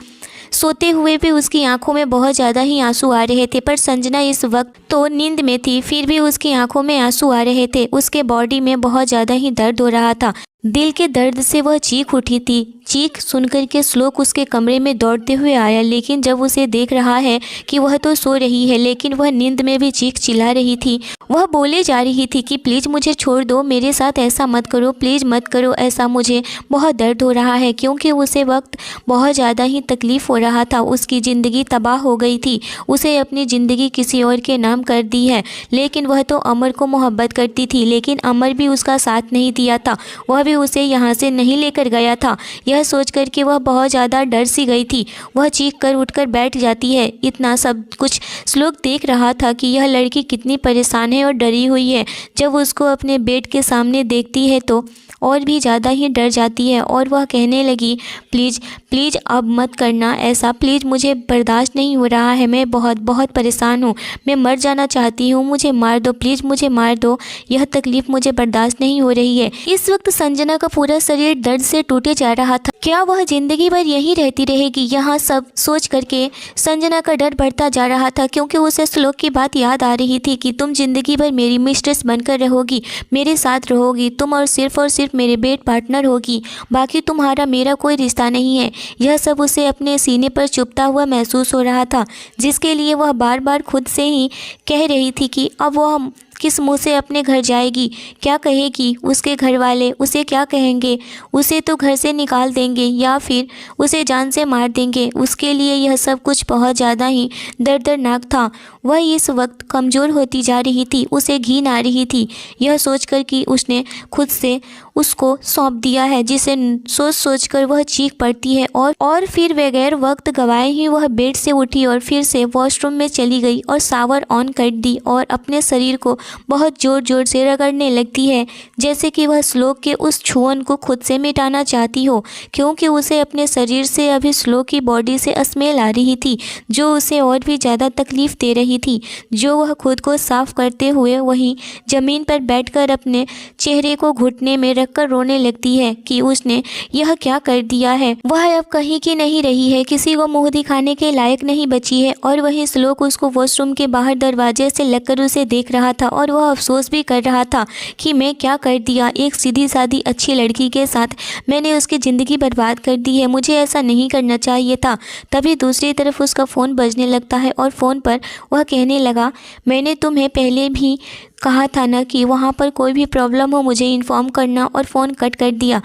सोते हुए भी उसकी आंखों में बहुत ज़्यादा ही आंसू आ रहे थे। पर संजना इस वक्त तो नींद में थी, फिर भी उसकी आंखों में आंसू आ रहे थे। उसके बॉडी में बहुत ज़्यादा ही दर्द हो रहा था। दिल के दर्द से वह चीख उठी थी। चीख सुनकर के श्लोक उसके कमरे में दौड़ते हुए आया, लेकिन जब उसे देख रहा है कि वह तो सो रही है, लेकिन वह नींद में भी चीख चिल्ला रही थी। वह बोले जा रही थी कि प्लीज़ मुझे छोड़ दो, मेरे साथ ऐसा मत करो, प्लीज़ मत करो ऐसा, मुझे बहुत दर्द हो रहा है। क्योंकि उसे वक्त बहुत ज़्यादा ही तकलीफ़ हो रहा था। उसकी ज़िंदगी तबाह हो गई थी। उसे अपनी ज़िंदगी किसी और के नाम कर दी है, लेकिन वह तो अमर को मोहब्बत करती थी, लेकिन अमर भी उसका साथ नहीं दिया था। वह भी उसे यहाँ से नहीं लेकर गया था। यह सोच कर के वह बहुत ज़्यादा डर सी गई थी। वह चीख कर उठकर बैठ जाती है। इतना सब कुछ श्लोक देख रहा था कि यह लड़की कितनी परेशान है और डरी हुई है। जब उसको अपने बेड के सामने देखती है तो और भी ज़्यादा ही डर जाती है और वह कहने लगी, प्लीज़ प्लीज़ अब मत करना ऐसा, प्लीज़ मुझे बर्दाश्त नहीं हो रहा है, मैं बहुत बहुत परेशान हूँ, मैं मर जाना चाहती हूँ, मुझे मार दो, प्लीज़ मुझे मार दो, यह तकलीफ़ मुझे बर्दाश्त नहीं हो रही है। इस वक्त संजना का पूरा शरीर दर्द से टूटे जा रहा था। क्या वह ज़िंदगी भर यहीं रहती रहेगी? यहाँ सब सोच करके संजना का डर बढ़ता जा रहा था, क्योंकि उसे श्लोक की बात याद आ रही थी कि तुम ज़िंदगी भर मेरी मिस्ट्रेस बनकर रहोगी, मेरे साथ रहोगी, तुम और सिर्फ मेरे बेड पार्टनर होगी, बाकी तुम्हारा मेरा कोई रिश्ता नहीं है। यह सब उसे अपने सीने पर चुभता हुआ महसूस हो रहा था, जिसके लिए वह बार बार खुद से ही कह रही थी कि अब वह किस मुंह से अपने घर जाएगी, क्या कहेगी, उसके घर वाले उसे क्या कहेंगे, उसे तो घर से निकाल देंगे या फिर उसे जान से मार देंगे। उसके लिए यह सब कुछ बहुत ज़्यादा ही दर्दनाक था। वह इस वक्त कमज़ोर होती जा रही थी, उसे घिन आ रही थी यह सोचकर कि उसने खुद से उसको सौंप दिया है, जिसे सोच सोचकर वह चीख पड़ती है। और फिर बगैर वक्त गवाए ही वह बेड से उठी और फिर से वॉशरूम में चली गई और शावर ऑन कर दी और अपने शरीर को बहुत ज़ोर ज़ोर से रगड़ने लगती है, जैसे कि वह श्लोक के उस छुअन को खुद से मिटाना चाहती हो, क्योंकि उसे अपने शरीर से अभी श्लोक की बॉडी से स्मेल आ रही थी जो उसे और भी ज़्यादा तकलीफ़ दे रही थी। जो वह खुद को साफ करते हुए वहीं ज़मीन पर बैठकर अपने चेहरे को घुटने में रखकर रोने लगती है कि उसने यह क्या कर दिया है। वह अब कहीं की नहीं रही है, किसी को मुंह दिखाने के लायक नहीं बची है। और वही श्लोक उसको वॉशरूम के बाहर दरवाजे से लगकर उसे देख रहा था और वह अफसोस भी कर रहा था कि मैं क्या कर दिया, एक सीधी सादी अच्छी लड़की के साथ मैंने उसकी ज़िंदगी बर्बाद कर दी है, मुझे ऐसा नहीं करना चाहिए था। तभी दूसरी तरफ उसका फ़ोन बजने लगता है और फ़ोन पर वह कहने लगा, मैंने तुम्हें पहले भी कहा था ना कि वहाँ पर कोई भी प्रॉब्लम हो मुझे इन्फॉर्म करना। और फ़ोन कट कर दिया।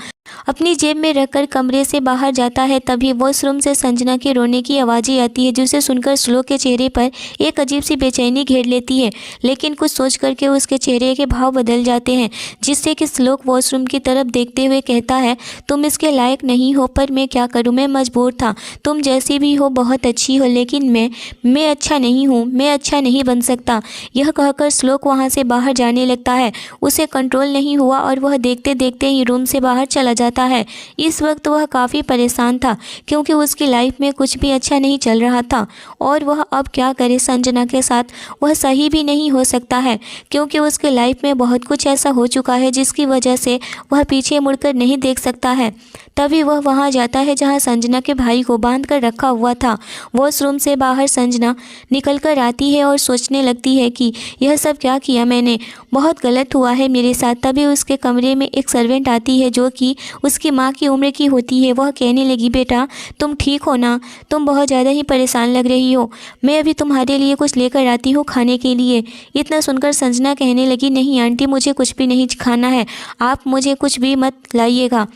अपनी जेब में रखकर कमरे से बाहर जाता है, तभी वॉशरूम से संजना के रोने की आवाज़ें आती है, जिसे सुनकर श्लोक के चेहरे पर एक अजीब सी बेचैनी घेर लेती है। लेकिन कुछ सोच करके उसके चेहरे के भाव बदल जाते हैं, जिससे कि श्लोक वॉशरूम की तरफ देखते हुए कहता है, तुम इसके लायक नहीं हो, पर मैं क्या करूँ, मैं मजबूर था। तुम जैसी भी हो बहुत अच्छी हो, लेकिन मैं अच्छा नहीं हूँ, मैं अच्छा नहीं बन सकता। यह कहकर श्लोक वहाँ से बाहर जाने लगता है। उसे कंट्रोल नहीं हुआ और वह देखते देखते ही रूम से बाहर चला जाता है। इस वक्त वह काफ़ी परेशान था, क्योंकि उसकी लाइफ में कुछ भी अच्छा नहीं चल रहा था और वह अब क्या करे। संजना के साथ वह सही भी नहीं हो सकता है, क्योंकि उसके लाइफ में बहुत कुछ ऐसा हो चुका है जिसकी वजह से वह पीछे मुड़कर नहीं देख सकता है। तभी वह वहाँ जाता है जहाँ संजना के भाई को बांध कर रखा हुआ था। वॉशरूम से बाहर संजना निकल कर आती है और सोचने लगती है कि यह सब क्या किया मैंने, बहुत गलत हुआ है मेरे साथ। तभी उसके कमरे में एक सर्वेंट आती है जो कि उसकी माँ की उम्र की होती है। वह कहने लगी, बेटा तुम ठीक हो ना, तुम बहुत ज़्यादा ही परेशान लग रही हो, मैं अभी तुम्हारे लिए कुछ लेकर आती हूँ खाने के लिए। इतना सुनकर संजना कहने लगी, नहीं आंटी, मुझे कुछ भी नहीं खाना है, आप मुझे कुछ भी मत लाइएगा।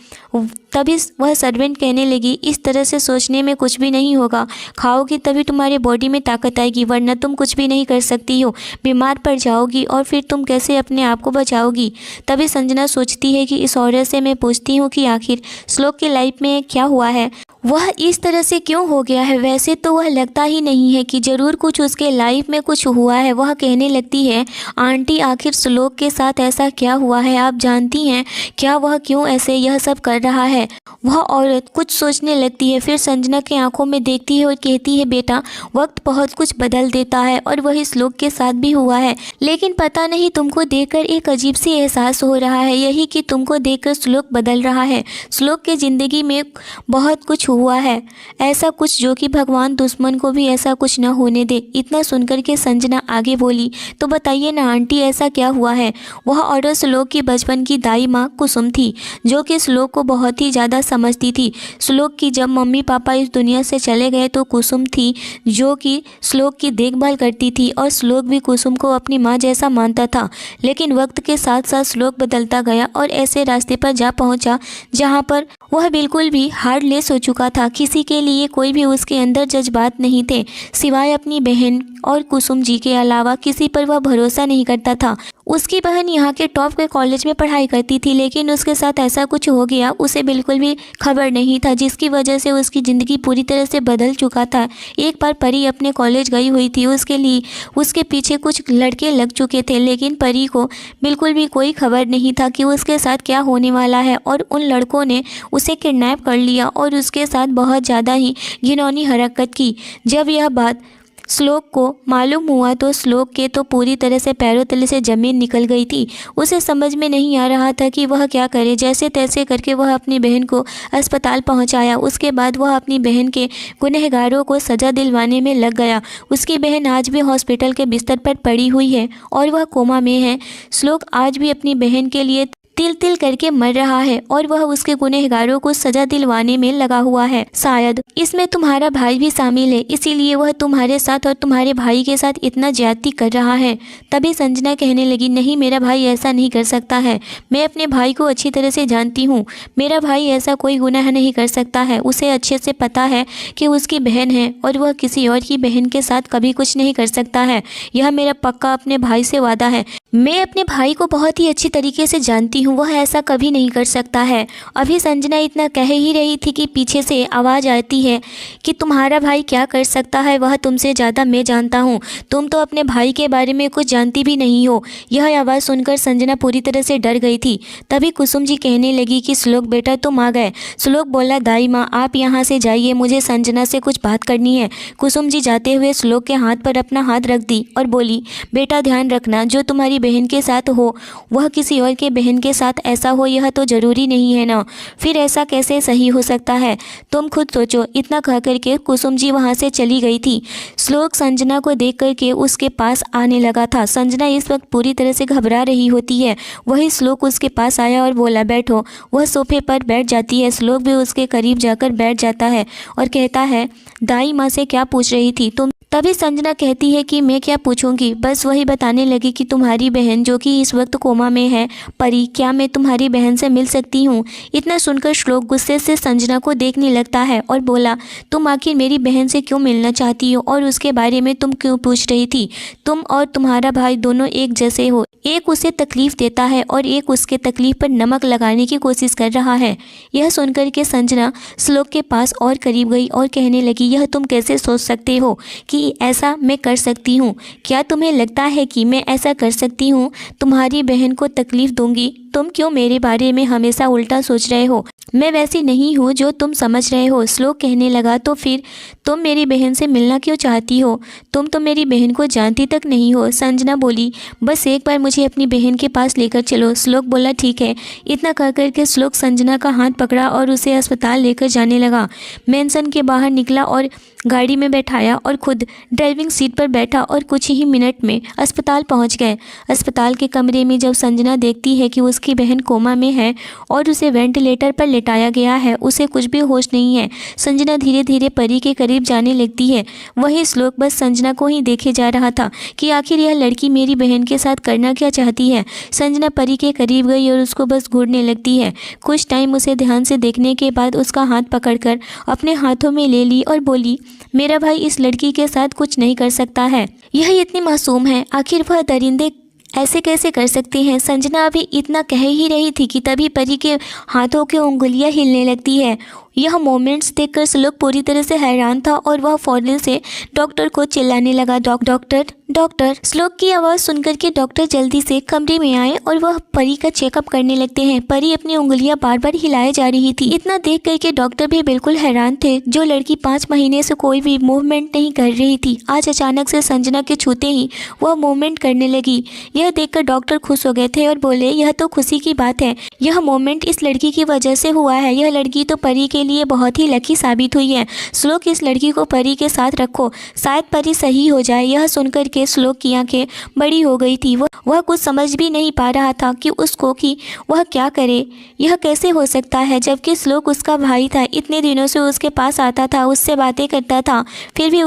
तभी वह सर्वेंट कहने लगी, इस तरह से सोचने में कुछ भी नहीं होगा, खाओगी तभी तुम्हारे बॉडी में ताकत आएगी, वरना तुम कुछ भी नहीं कर सकती हो, बीमार पड़ जाओगी और फिर तुम कैसे अपने आप को बचाओगी। तभी संजना सोचती है कि इस औरत से मैं पूछती हूँ कि आखिर श्लोक की लाइफ में क्या हुआ है, वह इस तरह से क्यों हो गया है। वैसे तो वह लगता ही नहीं है कि ज़रूर कुछ उसके लाइफ में कुछ हुआ है। वह कहने लगती है, आंटी आखिर श्लोक के साथ ऐसा क्या हुआ है, आप जानती हैं क्या, वह क्यों ऐसे यह सब कर रहा है। वह औरत कुछ सोचने लगती है, फिर संजना के आंखों में देखती है और कहती है, बेटा वक्त बहुत कुछ बदल देता है और वही श्लोक के साथ भी हुआ है, लेकिन पता नहीं तुमको देखकर एक अजीब सी एहसास हो रहा है, यही कि तुमको देखकर श्लोक बदल रहा है। श्लोक के ज़िंदगी में बहुत कुछ हुआ है, ऐसा कुछ जो कि भगवान दुश्मन को भी ऐसा कुछ न होने दे। इतना सुनकर के संजना आगे बोली, तो बताइए ना आंटी ऐसा क्या हुआ है। वह औरत श्लोक की बचपन की दाई माँ कुसुम थी, जो कि श्लोक को बहुत ही ज़्यादा समझती थी। श्लोक की जब मम्मी पापा इस दुनिया से चले गए तो कुसुम थी जो कि श्लोक की देखभाल करती थी और श्लोक भी कुसुम को अपनी माँ जैसा मानता था। लेकिन वक्त के साथ साथ श्लोक बदलता गया और ऐसे रास्ते पर जा पहुँचा जहाँ पर वह बिल्कुल भी हार्टलेस हो चुका था। किसी के लिए कोई भी उसके अंदर जज्बात नहीं थे, सिवाय अपनी बहन और कुसुम जी के अलावा किसी पर वह भरोसा नहीं करता था। उसकी बहन यहाँ के टॉप के कॉलेज में पढ़ाई करती थी, लेकिन उसके साथ ऐसा कुछ हो गया उसे बिल्कुल भी खबर नहीं था, जिसकी वजह से उसकी ज़िंदगी पूरी तरह से बदल चुका था। एक बार परी अपने कॉलेज गई हुई थी, उसके लिए उसके पीछे कुछ लड़के लग चुके थे, लेकिन परी को बिल्कुल भी कोई खबर नहीं था कि उसके साथ क्या होने वाला है और उन लड़कों ने उसे किडनैप कर लिया और उसके साथ बहुत ज़्यादा ही घिनौनी हरकत की। जब यह बात श्लोक को मालूम हुआ तो श्लोक के तो पूरी तरह से पैरों तले से ज़मीन निकल गई थी। उसे समझ में नहीं आ रहा था कि वह क्या करे। जैसे तैसे करके वह अपनी बहन को अस्पताल पहुंचाया। उसके बाद वह अपनी बहन के गुनहगारों को सज़ा दिलवाने में लग गया। उसकी बहन आज भी हॉस्पिटल के बिस्तर पर पड़ी हुई है और वह कोमा में है। श्लोक आज भी अपनी बहन के लिए तिल तिल करके मर रहा है और वह उसके गुनहगारों को सजा दिलवाने में लगा हुआ है। शायद इसमें तुम्हारा भाई भी शामिल है, इसीलिए वह तुम्हारे साथ और तुम्हारे भाई के साथ इतना ज्यादती कर रहा है। तभी संजना कहने लगी, नहीं, मेरा भाई ऐसा नहीं कर सकता है। मैं अपने भाई को अच्छी तरह से जानती हूँ। मेरा भाई ऐसा कोई गुनाह नहीं कर सकता है। उसे अच्छे से पता है कि उसकी बहन है और वह किसी और की बहन के साथ कभी कुछ नहीं कर सकता है। यह मेरा पक्का अपने भाई से वादा है। मैं अपने भाई को बहुत ही अच्छी तरीके से जानती हूँ, वह ऐसा कभी नहीं कर सकता है। अभी संजना इतना कह ही रही थी कि पीछे से आवाज़ आती है कि तुम्हारा भाई क्या कर सकता है वह तुमसे ज़्यादा मैं जानता हूँ। तुम तो अपने भाई के बारे में कुछ जानती भी नहीं हो। यह आवाज़ सुनकर संजना पूरी तरह से डर गई थी। तभी कुसुम जी कहने लगी कि श्लोक बेटा तुम आ गए। श्लोक बोला, दाई माँ आप यहाँ से जाइए, मुझे संजना से कुछ बात करनी है। कुसुम जी जाते हुए श्लोक के हाथ पर अपना हाथ रख दी और बोली, बेटा ध्यान रखना, जो तुम्हारी बहन के साथ हो वह किसी और के बहन के साथ ऐसा हो यह तो ज़रूरी नहीं है ना। फिर ऐसा कैसे सही हो सकता है, तुम खुद सोचो। इतना कह करके कुसुम जी वहाँ से चली गई थी। श्लोक संजना को देख करके उसके पास आने लगा था। संजना इस वक्त पूरी तरह से घबरा रही होती है। वही श्लोक उसके पास आया और बोला, बैठो। वह सोफे पर बैठ जाती है। श्लोक भी उसके करीब जाकर बैठ जाता है और कहता है, दाई माँ से क्या पूछ रही थी तुम? तभी संजना कहती है कि मैं क्या पूछूंगी, बस वही बताने लगी कि तुम्हारी बहन जो कि इस वक्त कोमा में है, परी, क्या मैं तुम्हारी बहन से मिल सकती हूँ? इतना सुनकर श्लोक गुस्से से संजना को देखने लगता है और बोला, तुम आखिर मेरी बहन से क्यों मिलना चाहती हो और उसके बारे में तुम क्यों पूछ रही थी? तुम और तुम्हारा भाई दोनों एक जैसे हो। एक उसे तकलीफ देता है और एक उसके तकलीफ पर नमक लगाने की कोशिश कर रहा है। यह सुनकर के संजना श्लोक के पास और करीब गई और कहने लगी, यह तुम कैसे सोच सकते हो कि ऐसा मैं कर सकती हूँ? क्या तुम्हें लगता है कि मैं ऐसा कर सकती हूँ? तुम्हारी बहन को तकलीफ दूंगी? तुम क्यों मेरे बारे में हमेशा उल्टा सोच रहे हो? मैं वैसी नहीं हूँ जो तुम समझ रहे हो। श्लोक कहने लगा, तो फिर तुम मेरी बहन से मिलना क्यों चाहती हो? तुम तो मेरी बहन को जानती तक नहीं हो। संजना बोली, बस एक बार मुझे अपनी बहन के पास लेकर चलो। श्लोक बोला, ठीक है। इतना कह करके श्लोक संजना का हाथ पकड़ा और उसे अस्पताल लेकर जाने लगा। मेंशन के बाहर निकला और गाड़ी में बैठाया और खुद ड्राइविंग सीट पर बैठा और कुछ ही मिनट में अस्पताल पहुंच गए। अस्पताल के कमरे में जब संजना देखती है कि उसकी बहन कोमा में है और उसे वेंटिलेटर पर लेटाया गया है, उसे कुछ भी होश नहीं है। संजना धीरे धीरे परी के करीब जाने लगती है। वही श्लोक बस संजना को ही देखे जा रहा था कि आखिर यह लड़की मेरी बहन के साथ करना क्या चाहती है। संजना परी के करीब गई और उसको बस घूरने लगती है। कुछ टाइम उसे ध्यान से देखने के बाद उसका हाथ पकड़कर अपने हाथों में ले ली और बोली, मेरा भाई इस लड़की के साथ कुछ नहीं कर सकता है। यह इतनी मासूम है, आखिर वह दरिंदे ऐसे कैसे कर सकते हैं? संजना अभी इतना कह ही रही थी कि तभी परी के हाथों की उंगलियां हिलने लगती है। यह मोमेंट्स देखकर श्लोक पूरी तरह से हैरान था और वह फौरन से डॉक्टर को चिल्लाने लगा, डॉक्टर डॉक्टर। श्लोक की आवाज़ सुनकर के डॉक्टर जल्दी से कमरे में आए और वह परी का चेकअप करने लगते हैं। परी अपनी उंगलियां बार बार हिलाए जा रही थी। इतना देख करके डॉक्टर भी बिल्कुल हैरान थे। जो लड़की 5 महीने से कोई भी मूवमेंट नहीं कर रही थी, आज अचानक से संजना के छूते ही वह मूवमेंट करने लगी। यह देखकर डॉक्टर खुश हो गए थे और बोले, यह तो खुशी की बात है, यह मूवमेंट इस लड़की की वजह से हुआ है। यह लड़की तो परी के लिए बहुत ही लकी साबित हुई है। श्लोक इस लड़की को परी के साथ रखो, शायद परी सही हो जाए। यह सुनकर के श्लोक की आंखें बड़ी हो गई थी। वह कुछ समझ भी नहीं पा रहा था कि उसको कि वह क्या करे। यह कैसे हो सकता है जबकि श्लोक उसका भाई था, इतने दिनों से उसके पास आता था, उससे बातें करता था, फिर भी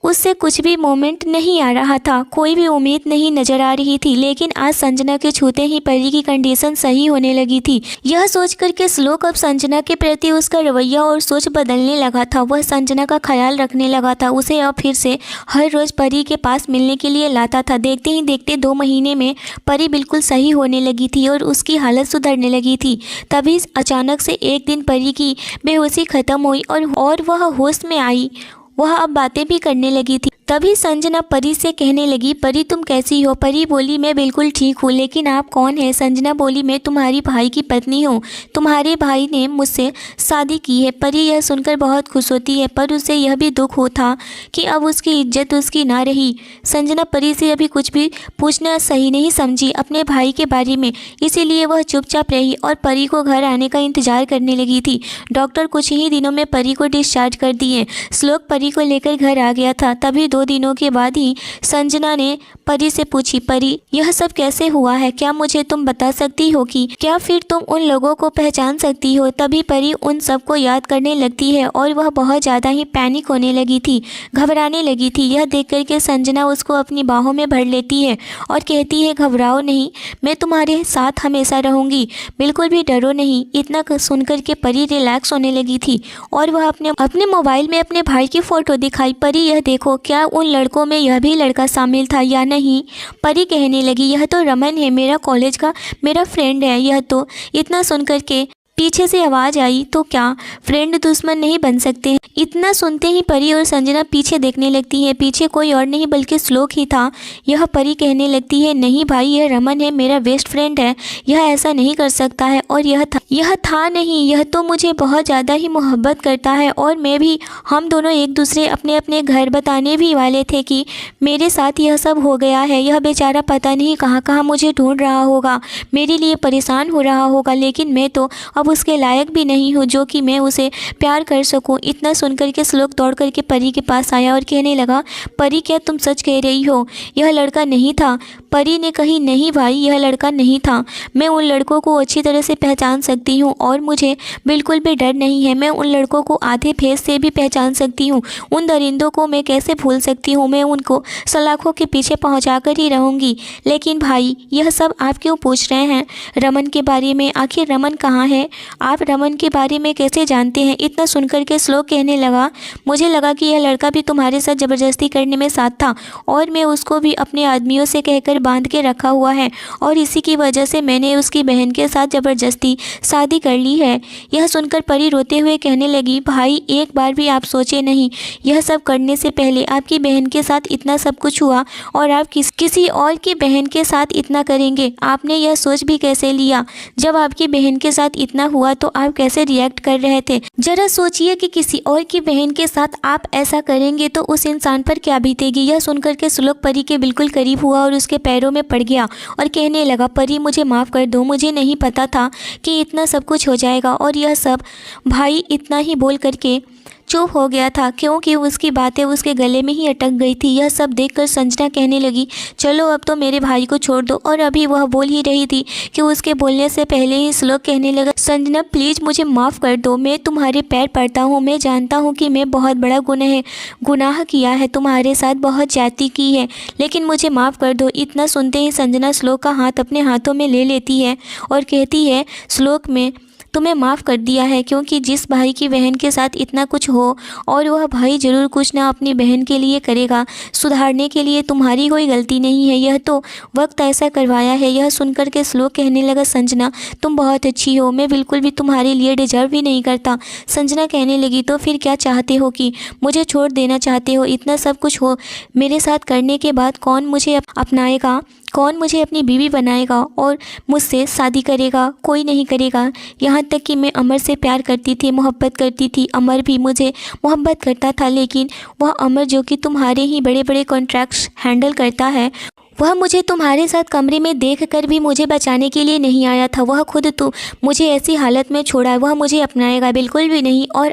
उससे कुछ भी मोमेंट नहीं आ रहा था, कोई भी उम्मीद नहीं नजर आ रही थी। लेकिन आज संजना के छूते ही परी की कंडीशन सही होने लगी थी। यह सोच करके श्लोक अब संजना के प्रति उसका रवैया और सोच बदलने लगा था। वह संजना का ख्याल रखने लगा था, उसे अब फिर से हर रोज परी के पास मिलने के लिए लाता था। देखते ही देखते 2 महीने में परी बिल्कुल सही होने लगी थी और उसकी हालत सुधरने लगी थी। तभी अचानक से एक दिन परी की बेहोशी खत्म हुई और वह होश में आई। वह अब बातें भी करने लगी थी। तभी संजना परी से कहने लगी, परी तुम कैसी हो? परी बोली, मैं बिल्कुल ठीक हूँ, लेकिन आप कौन हैं? संजना बोली, मैं तुम्हारी भाई की पत्नी हूँ, तुम्हारे भाई ने मुझसे शादी की है। परी यह सुनकर बहुत खुश होती है, पर उसे यह भी दुख होता कि अब उसकी इज्जत उसकी ना रही। संजना परी से अभी कुछ भी पूछना सही नहीं समझी अपने भाई के बारे में, इसीलिए वह चुपचाप रही और परी को घर आने का इंतजार करने लगी थी। डॉक्टर कुछ ही दिनों में परी को डिस्चार्ज कर दिए। श्लोक परी को लेकर घर आ गया था। तभी 2 दिनों के बाद ही संजना ने परी से पूछी, परी यह सब कैसे हुआ है, क्या मुझे तुम बता सकती हो कि क्या फिर तुम उन लोगों को पहचान सकती हो। तभी परी उन सबको याद करने लगती है और वह बहुत ज़्यादा ही पैनिक होने लगी थी, घबराने लगी थी। यह देख कर के संजना उसको अपनी बाहों में भर लेती है और कहती है, घबराओ नहीं, मैं तुम्हारे साथ हमेशा रहूँगी, बिल्कुल भी डरो नहीं। इतना सुनकर के परी रिलैक्स होने लगी थी और वह अपने मोबाइल में अपने भाई की फ़ोटो दिखाई। परी यह देखो, क्या उन लड़कों में यह भी लड़का शामिल था या नहीं। परी कहने लगी, यह तो रमन है, मेरा कॉलेज का मेरा फ्रेंड है यह तो। इतना सुनकर के पीछे से आवाज़ आई, तो क्या फ्रेंड दुश्मन नहीं बन सकते। इतना सुनते ही परी और संजना पीछे देखने लगती है। पीछे कोई और नहीं बल्कि श्लोक ही था। यह परी कहने लगती है, नहीं भाई, यह रमन है, मेरा बेस्ट फ्रेंड है, यह ऐसा नहीं कर सकता है। और यह था नहीं, यह तो मुझे बहुत ज़्यादा ही मोहब्बत करता है और मैं भी। हम दोनों एक दूसरे अपने अपने घर बताने भी वाले थे कि मेरे साथ यह सब हो गया है। यह बेचारा पता नहीं कहाँ कहाँ मुझे ढूंढ रहा होगा, मेरे लिए परेशान हो रहा होगा, लेकिन मैं तो अब उसके लायक भी नहीं हूँ जो कि मैं उसे प्यार कर सकूँ। इतना सुनकर के श्लोक दौड़ करके परी के पास आया और कहने लगा, परी क्या तुम सच कह रही हो, यह लड़का नहीं था। परी ने कही, नहीं भाई, यह लड़का नहीं था, मैं उन लड़कों को अच्छी तरह से पहचान सकती हूँ और मुझे बिल्कुल भी डर नहीं है। मैं उन लड़कों को आधे फेस से भी पहचान सकती हूँ, उन दरिंदों को मैं कैसे भूल सकती हूँ, मैं उनको सलाखों के पीछे पहुँचा कर ही रहूँगी। लेकिन भाई, यह सब आप क्यों पूछ रहे हैं रमन के बारे में, आखिर रमन कहाँ है, आप रमन के बारे में कैसे जानते हैं। इतना सुनकर के श्लोक कहने लगा, मुझे लगा कि यह लड़का भी तुम्हारे साथ ज़बरदस्ती करने में साथ था और मैं उसको भी अपने आदमियों से कहकर बांध के रखा हुआ है और इसी की वजह से मैंने उसकी बहन के साथ ज़बरदस्ती शादी कर ली है। यह सुनकर परी रोते हुए कहने लगी, भाई एक बार भी आप सोचे नहीं, यह सब करने से पहले आपकी बहन के साथ इतना सब कुछ हुआ और आप किसी और की बहन के साथ इतना करेंगे। आपने यह सोच भी कैसे लिया, जब आपकी बहन के साथ इतना हुआ तो आप कैसे रिएक्ट कर रहे थे। जरा सोचिए कि किसी और की बहन के साथ आप ऐसा करेंगे तो उस इंसान पर क्या बीतेगी। यह सुनकर के श्लोक परी के बिल्कुल करीब हुआ और उसके पैरों में पड़ गया और कहने लगा, परी मुझे माफ़ कर दो, मुझे नहीं पता था कि इतना सब कुछ हो जाएगा। और यह सब भाई इतना ही बोल करके चुप हो गया था क्योंकि उसकी बातें उसके गले में ही अटक गई थी। यह सब देखकर संजना कहने लगी, चलो अब तो मेरे भाई को छोड़ दो। और अभी वह बोल ही रही थी कि उसके बोलने से पहले ही श्लोक कहने लगा, संजना प्लीज़ मुझे माफ़ कर दो, मैं तुम्हारे पैर पड़ता हूँ, मैं जानता हूँ कि मैं बहुत बड़ा गुनाह किया है, तुम्हारे साथ बहुत ज्यादती की है, लेकिन मुझे माफ़ कर दो। इतना सुनते ही संजना श्लोक का हाथ अपने हाथों में ले लेती है और कहती है, श्लोक में तुम्हें माफ़ कर दिया है क्योंकि जिस भाई की बहन के साथ इतना कुछ हो और वह भाई ज़रूर कुछ ना अपनी बहन के लिए करेगा, सुधारने के लिए तुम्हारी कोई गलती नहीं है, यह तो वक्त ऐसा करवाया है। यह सुनकर के श्लोक कहने लगा, संजना तुम बहुत अच्छी हो, मैं बिल्कुल भी तुम्हारे लिए डिजर्व भी नहीं करता। संजना कहने लगी, तो फिर क्या चाहते हो कि मुझे छोड़ देना चाहते हो। इतना सब कुछ हो मेरे साथ करने के बाद कौन मुझे अपनाएगा, कौन मुझे अपनी बीवी बनाएगा और मुझसे शादी करेगा, कोई नहीं करेगा। यहाँ तक कि मैं अमर से प्यार करती थी, मोहब्बत करती थी, अमर भी मुझे मोहब्बत करता था, लेकिन वह अमर जो कि तुम्हारे ही बड़े बड़े कॉन्ट्रैक्ट्स हैंडल करता है, वह मुझे तुम्हारे साथ कमरे में देखकर भी मुझे बचाने के लिए नहीं आया था। वह खुद तो मुझे ऐसी हालत में छोड़ा है, वह मुझे अपनाएगा बिल्कुल भी नहीं। और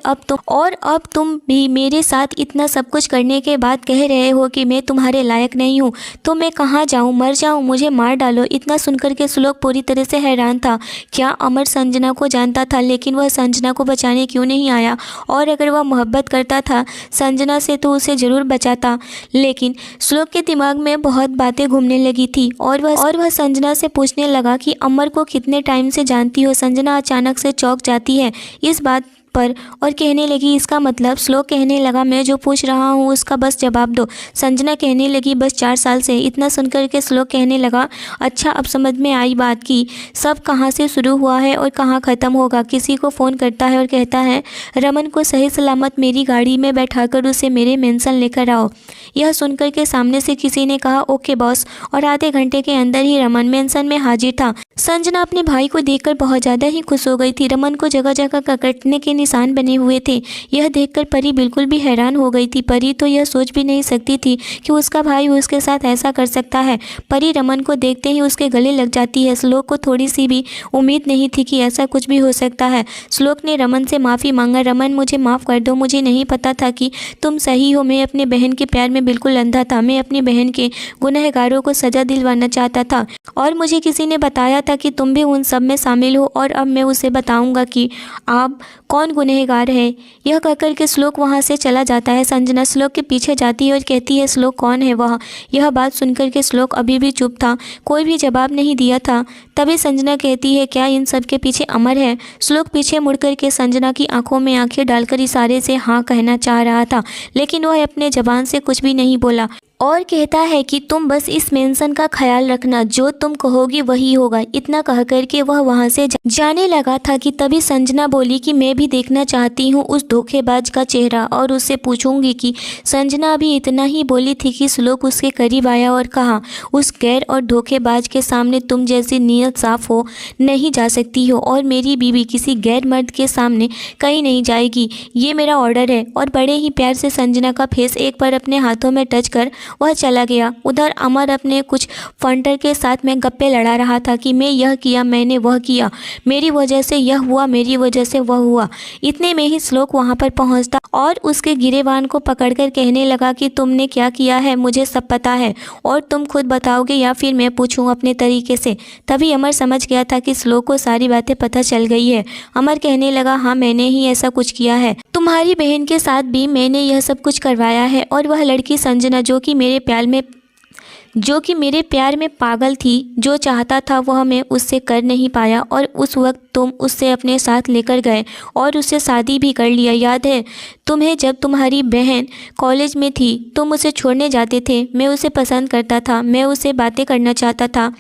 अब तुम भी मेरे साथ इतना सब कुछ करने के बाद कह रहे हो कि मैं तुम्हारे लायक नहीं हूँ, तो मैं कहाँ जाऊँ, मर जाऊँ, मुझे मार डालो। इतना सुनकर के श्लोक पूरी तरह से हैरान था। क्या अमर संजना को जानता था, लेकिन वह संजना को बचाने क्यों नहीं आया। और अगर वह मोहब्बत करता था संजना से तो उसे ज़रूर बचाता। लेकिन श्लोक के दिमाग में बहुत बातें घूमने लगी थी और वह संजना से पूछने लगा कि अमर को कितने टाइम से जानती हो। संजना अचानक से चौंक जाती है इस बात पर और कहने लगी, इसका मतलब। श्लोक कहने लगा, मैं जो पूछ रहा हूँ उसका बस जवाब दो। संजना कहने लगी, बस 4 साल से। इतना सुनकर के श्लोक कहने लगा, अच्छा अब समझ में आई बात की सब कहाँ से शुरू हुआ है और कहाँ ख़त्म होगा। किसी को फ़ोन करता है और कहता है, रमन को सही सलामत मेरी गाड़ी में बैठाकर उसे मेरे मेंशन लेकर आओ। यह सुनकर के सामने से किसी ने कहा, ओके बॉस, और आधे घंटे के अंदर ही रमन मेंशन में हाजिर था। संजना अपने भाई को देखकर बहुत ज़्यादा ही खुश हो गई थी। रमन को जगह जगह कटने के निशान बने हुए थे। यह देखकर परी बिल्कुल भी हैरान हो गई थी। परी तो यह सोच भी नहीं सकती थी कि उसका भाई उसके साथ ऐसा कर सकता है। परी रमन को देखते ही उसके गले लग जाती है। श्लोक को थोड़ी सी भी उम्मीद नहीं थी कि ऐसा कुछ भी हो सकता है। श्लोक ने रमन से माफ़ी मांगा। रमन, मुझे माफ़ कर दो, मुझे नहीं पता था कि तुम सही हो। मैं अपने बहन के प्यार में बिल्कुल अंधा था। मैं अपनी बहन के गुनहगारों को सज़ा दिलवाना चाहता था और मुझे किसी ने बताया था कि तुम भी उन सब में शामिल हो और अब मैं उसे बताऊंगा कि आप कौन गुनहगार है। यह कहकर के श्लोक वहाँ से चला जाता है। संजना श्लोक के पीछे जाती है और कहती है, श्लोक कौन है वह? यह बात सुनकर के श्लोक अभी भी चुप था, कोई भी जवाब नहीं दिया था। तभी संजना कहती है, क्या इन सब के पीछे अमर है? श्लोक पीछे मुड़कर के संजना की आंखों में आंखें डालकर इशारे से हाँ कहना चाह रहा था, लेकिन वह अपने जबान से कुछ भी नहीं बोला और कहता है कि तुम बस इस मेंशन का ख्याल रखना, जो तुम कहोगी वही होगा। इतना कह करके वह वहाँ से जाने लगा था कि तभी संजना बोली कि मैं भी देखना चाहती हूँ उस धोखेबाज का चेहरा और उससे पूछूंगी कि संजना अभी इतना ही बोली थी कि श्लोक उसके करीब आया और कहा, उस गैर और धोखेबाज के सामने तुम जैसी नीयत साफ हो नहीं जा सकती हो और मेरी बीवी किसी गैर मर्द के सामने कहीं नहीं जाएगी। ये मेरा ऑर्डर है। और बड़े ही प्यार से संजना का फेस एक बार अपने हाथों में टच कर वह चला गया। उधर अमर अपने कुछ फंटर के साथ में गप्पे लड़ा रहा था कि मैं यह किया, मैंने वह किया, मेरी वजह से यह हुआ, मेरी वजह से वह हुआ। इतने में ही श्लोक वहां पर पहुंचता और उसके गिरेबान को पकड़कर कहने लगा कि तुमने क्या किया है मुझे सब पता है और तुम खुद बताओगे या फिर मैं पूछूं अपने तरीके से। तभी अमर समझ गया था कि श्लोक को सारी बातें पता चल गई है। अमर कहने लगा, हाँ मैंने ही ऐसा कुछ किया है, तुम्हारी बहन के साथ भी मैंने यह सब कुछ करवाया है। और वह लड़की संजना जो कि मेरे प्यार में पागल थी, जो चाहता था वह मैं उससे कर नहीं पाया और उस वक्त तुम उससे अपने साथ लेकर गए और उससे शादी भी कर लिया। याद है तुम्हें जब तुम्हारी बहन कॉलेज में थी तुम उसे छोड़ने जाते थे। मैं उसे पसंद करता था, मैं उससे बातें करना चाहता था,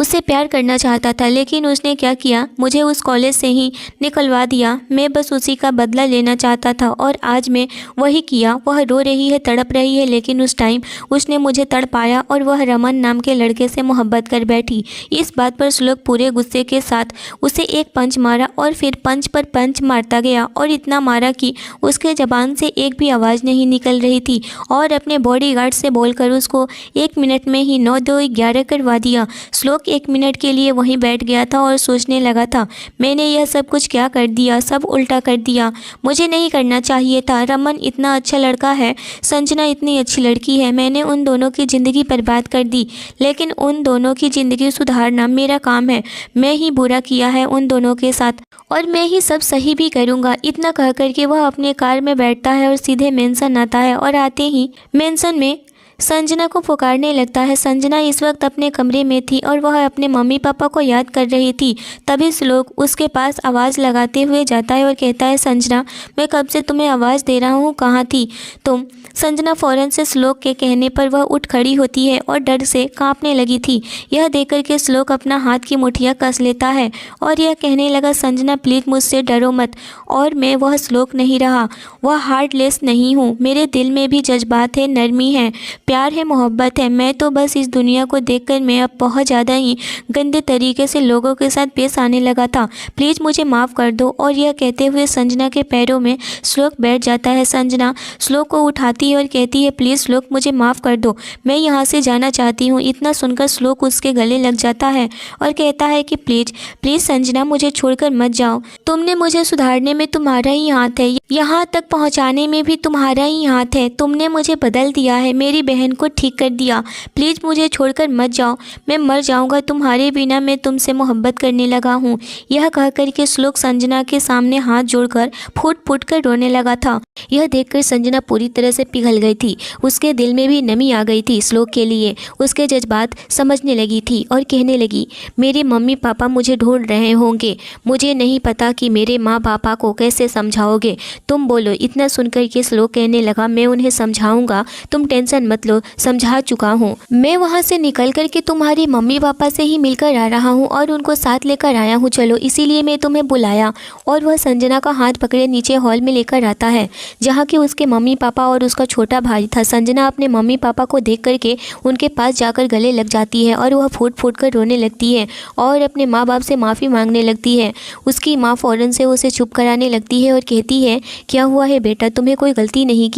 उससे प्यार करना चाहता था, लेकिन उसने क्या किया, मुझे उस कॉलेज से ही निकलवा दिया। मैं बस उसी का बदला लेना चाहता था और आज मैं वही किया। वह रो रही है, तड़प रही है, लेकिन उस टाइम उसने मुझे तड़पाया और वह रमन नाम के लड़के से मोहब्बत कर बैठी। इस बात पर श्लोक पूरे गुस्से के साथ उसे एक पंच मारा और फिर पंच पर पंच मारता गया और इतना मारा कि उसके ज़बान से एक भी आवाज़ नहीं निकल रही थी और अपने बॉडीगार्ड से बोलकर उसको 1 मिनट में ही 9-2-11 करवा दिया। श्लोक 1 मिनट के लिए वहीं बैठ गया था और सोचने लगा था, मैंने यह सब कुछ क्या कर दिया, सब उल्टा कर दिया, मुझे नहीं करना चाहिए था। रमन इतना अच्छा लड़का है, संजना इतनी अच्छी लड़की है, मैंने उन दोनों की ज़िंदगी बर्बाद कर दी, लेकिन उन दोनों की ज़िंदगी सुधारना मेरा काम है। मैं ही बुरा किया है उन दोनों के साथ और मैं ही सब सही भी करूँगा। इतना कह करके वह अपने कार में बैठता है और सीधे मेंशन आता है और आते ही मेंशन में संजना को पुकारने लगता है। संजना इस वक्त अपने कमरे में थी और वह अपने मम्मी पापा को याद कर रही थी। तभी श्लोक उसके पास आवाज़ लगाते हुए जाता है और कहता है, संजना मैं कब से तुम्हें आवाज़ दे रहा हूँ, कहाँ थी तुम? संजना फ़ौरन से श्लोक के कहने पर वह उठ खड़ी होती है और डर से कांपने लगी थी। यह देखकर के श्लोक अपना हाथ की मुठिया कस लेता है और यह कहने लगा, संजना प्लीज़ मुझसे डरो मत। और मैं वह श्लोक नहीं रहा, वह हार्टलेस नहीं हूँ, मेरे दिल में भी जज्बात है, नरमी है, प्यार है, मोहब्बत है। मैं तो बस इस दुनिया को देखकर मैं अब बहुत ज़्यादा ही गंदे तरीके से लोगों के साथ पेश आने लगा था, प्लीज़ मुझे माफ़ कर दो। और यह कहते हुए संजना के पैरों में श्लोक बैठ जाता है। संजना श्लोक को उठाती है और कहती है, प्लीज़ श्लोक मुझे माफ़ कर दो, मैं यहाँ से जाना चाहती हूँ। इतना सुनकर श्लोक उसके गले लग जाता है और कहता है कि प्लीज़ प्लीज़ संजना मुझे छोड़कर मत जाओ, तुमने मुझे सुधारने में तुम्हारा ही हाथ है, यहाँ तक पहुँचाने में भी तुम्हारा ही हाथ है, तुमने मुझे बदल दिया है, मेरी बहन को ठीक कर दिया, प्लीज़ मुझे छोड़कर मत जाओ, मैं मर जाऊँगा तुम्हारे बिना, मैं तुमसे मोहब्बत करने लगा हूँ। यह कह कर के श्लोक संजना के सामने हाथ जोड़कर फूट फूट कर रोने लगा था। यह देखकर संजना पूरी तरह से पिघल गई थी, उसके दिल में भी नमी आ गई थी श्लोक के लिए, उसके जज्बात समझने लगी थी और कहने लगी, मेरे मम्मी पापा मुझे ढूंढ रहे होंगे, मुझे नहीं पता कि मेरे माँ पापा को कैसे समझाओगे, तुम बोलो। इतना सुनकर के श्लोक कहने लगा, मैं उन्हें समझाऊंगा, तुम टेंशन मत मत लो, समझा चुका हूँ। मैं वहाँ से निकल कर के तुम्हारे मम्मी पापा से ही मिलकर आ रहा हूँ और उनको साथ लेकर आया हूँ, चलो इसीलिए मैं तुम्हें बुलाया। और वह संजना का हाथ पकड़े नीचे हॉल में लेकर आता है जहाँ कि उसके मम्मी पापा और उसका छोटा भाई था। संजना अपने मम्मी पापा को देख करके उनके पास जाकर गले लग जाती है और वह फूट फूट कर रोने लगती है और अपने माँ बाप से माफ़ी मांगने लगती है। उसकी माँ फ़ौरन से उसे चुप कराने लगती है और कहती है, क्या हुआ है बेटा, तुम्हें कोई गलती नहीं की।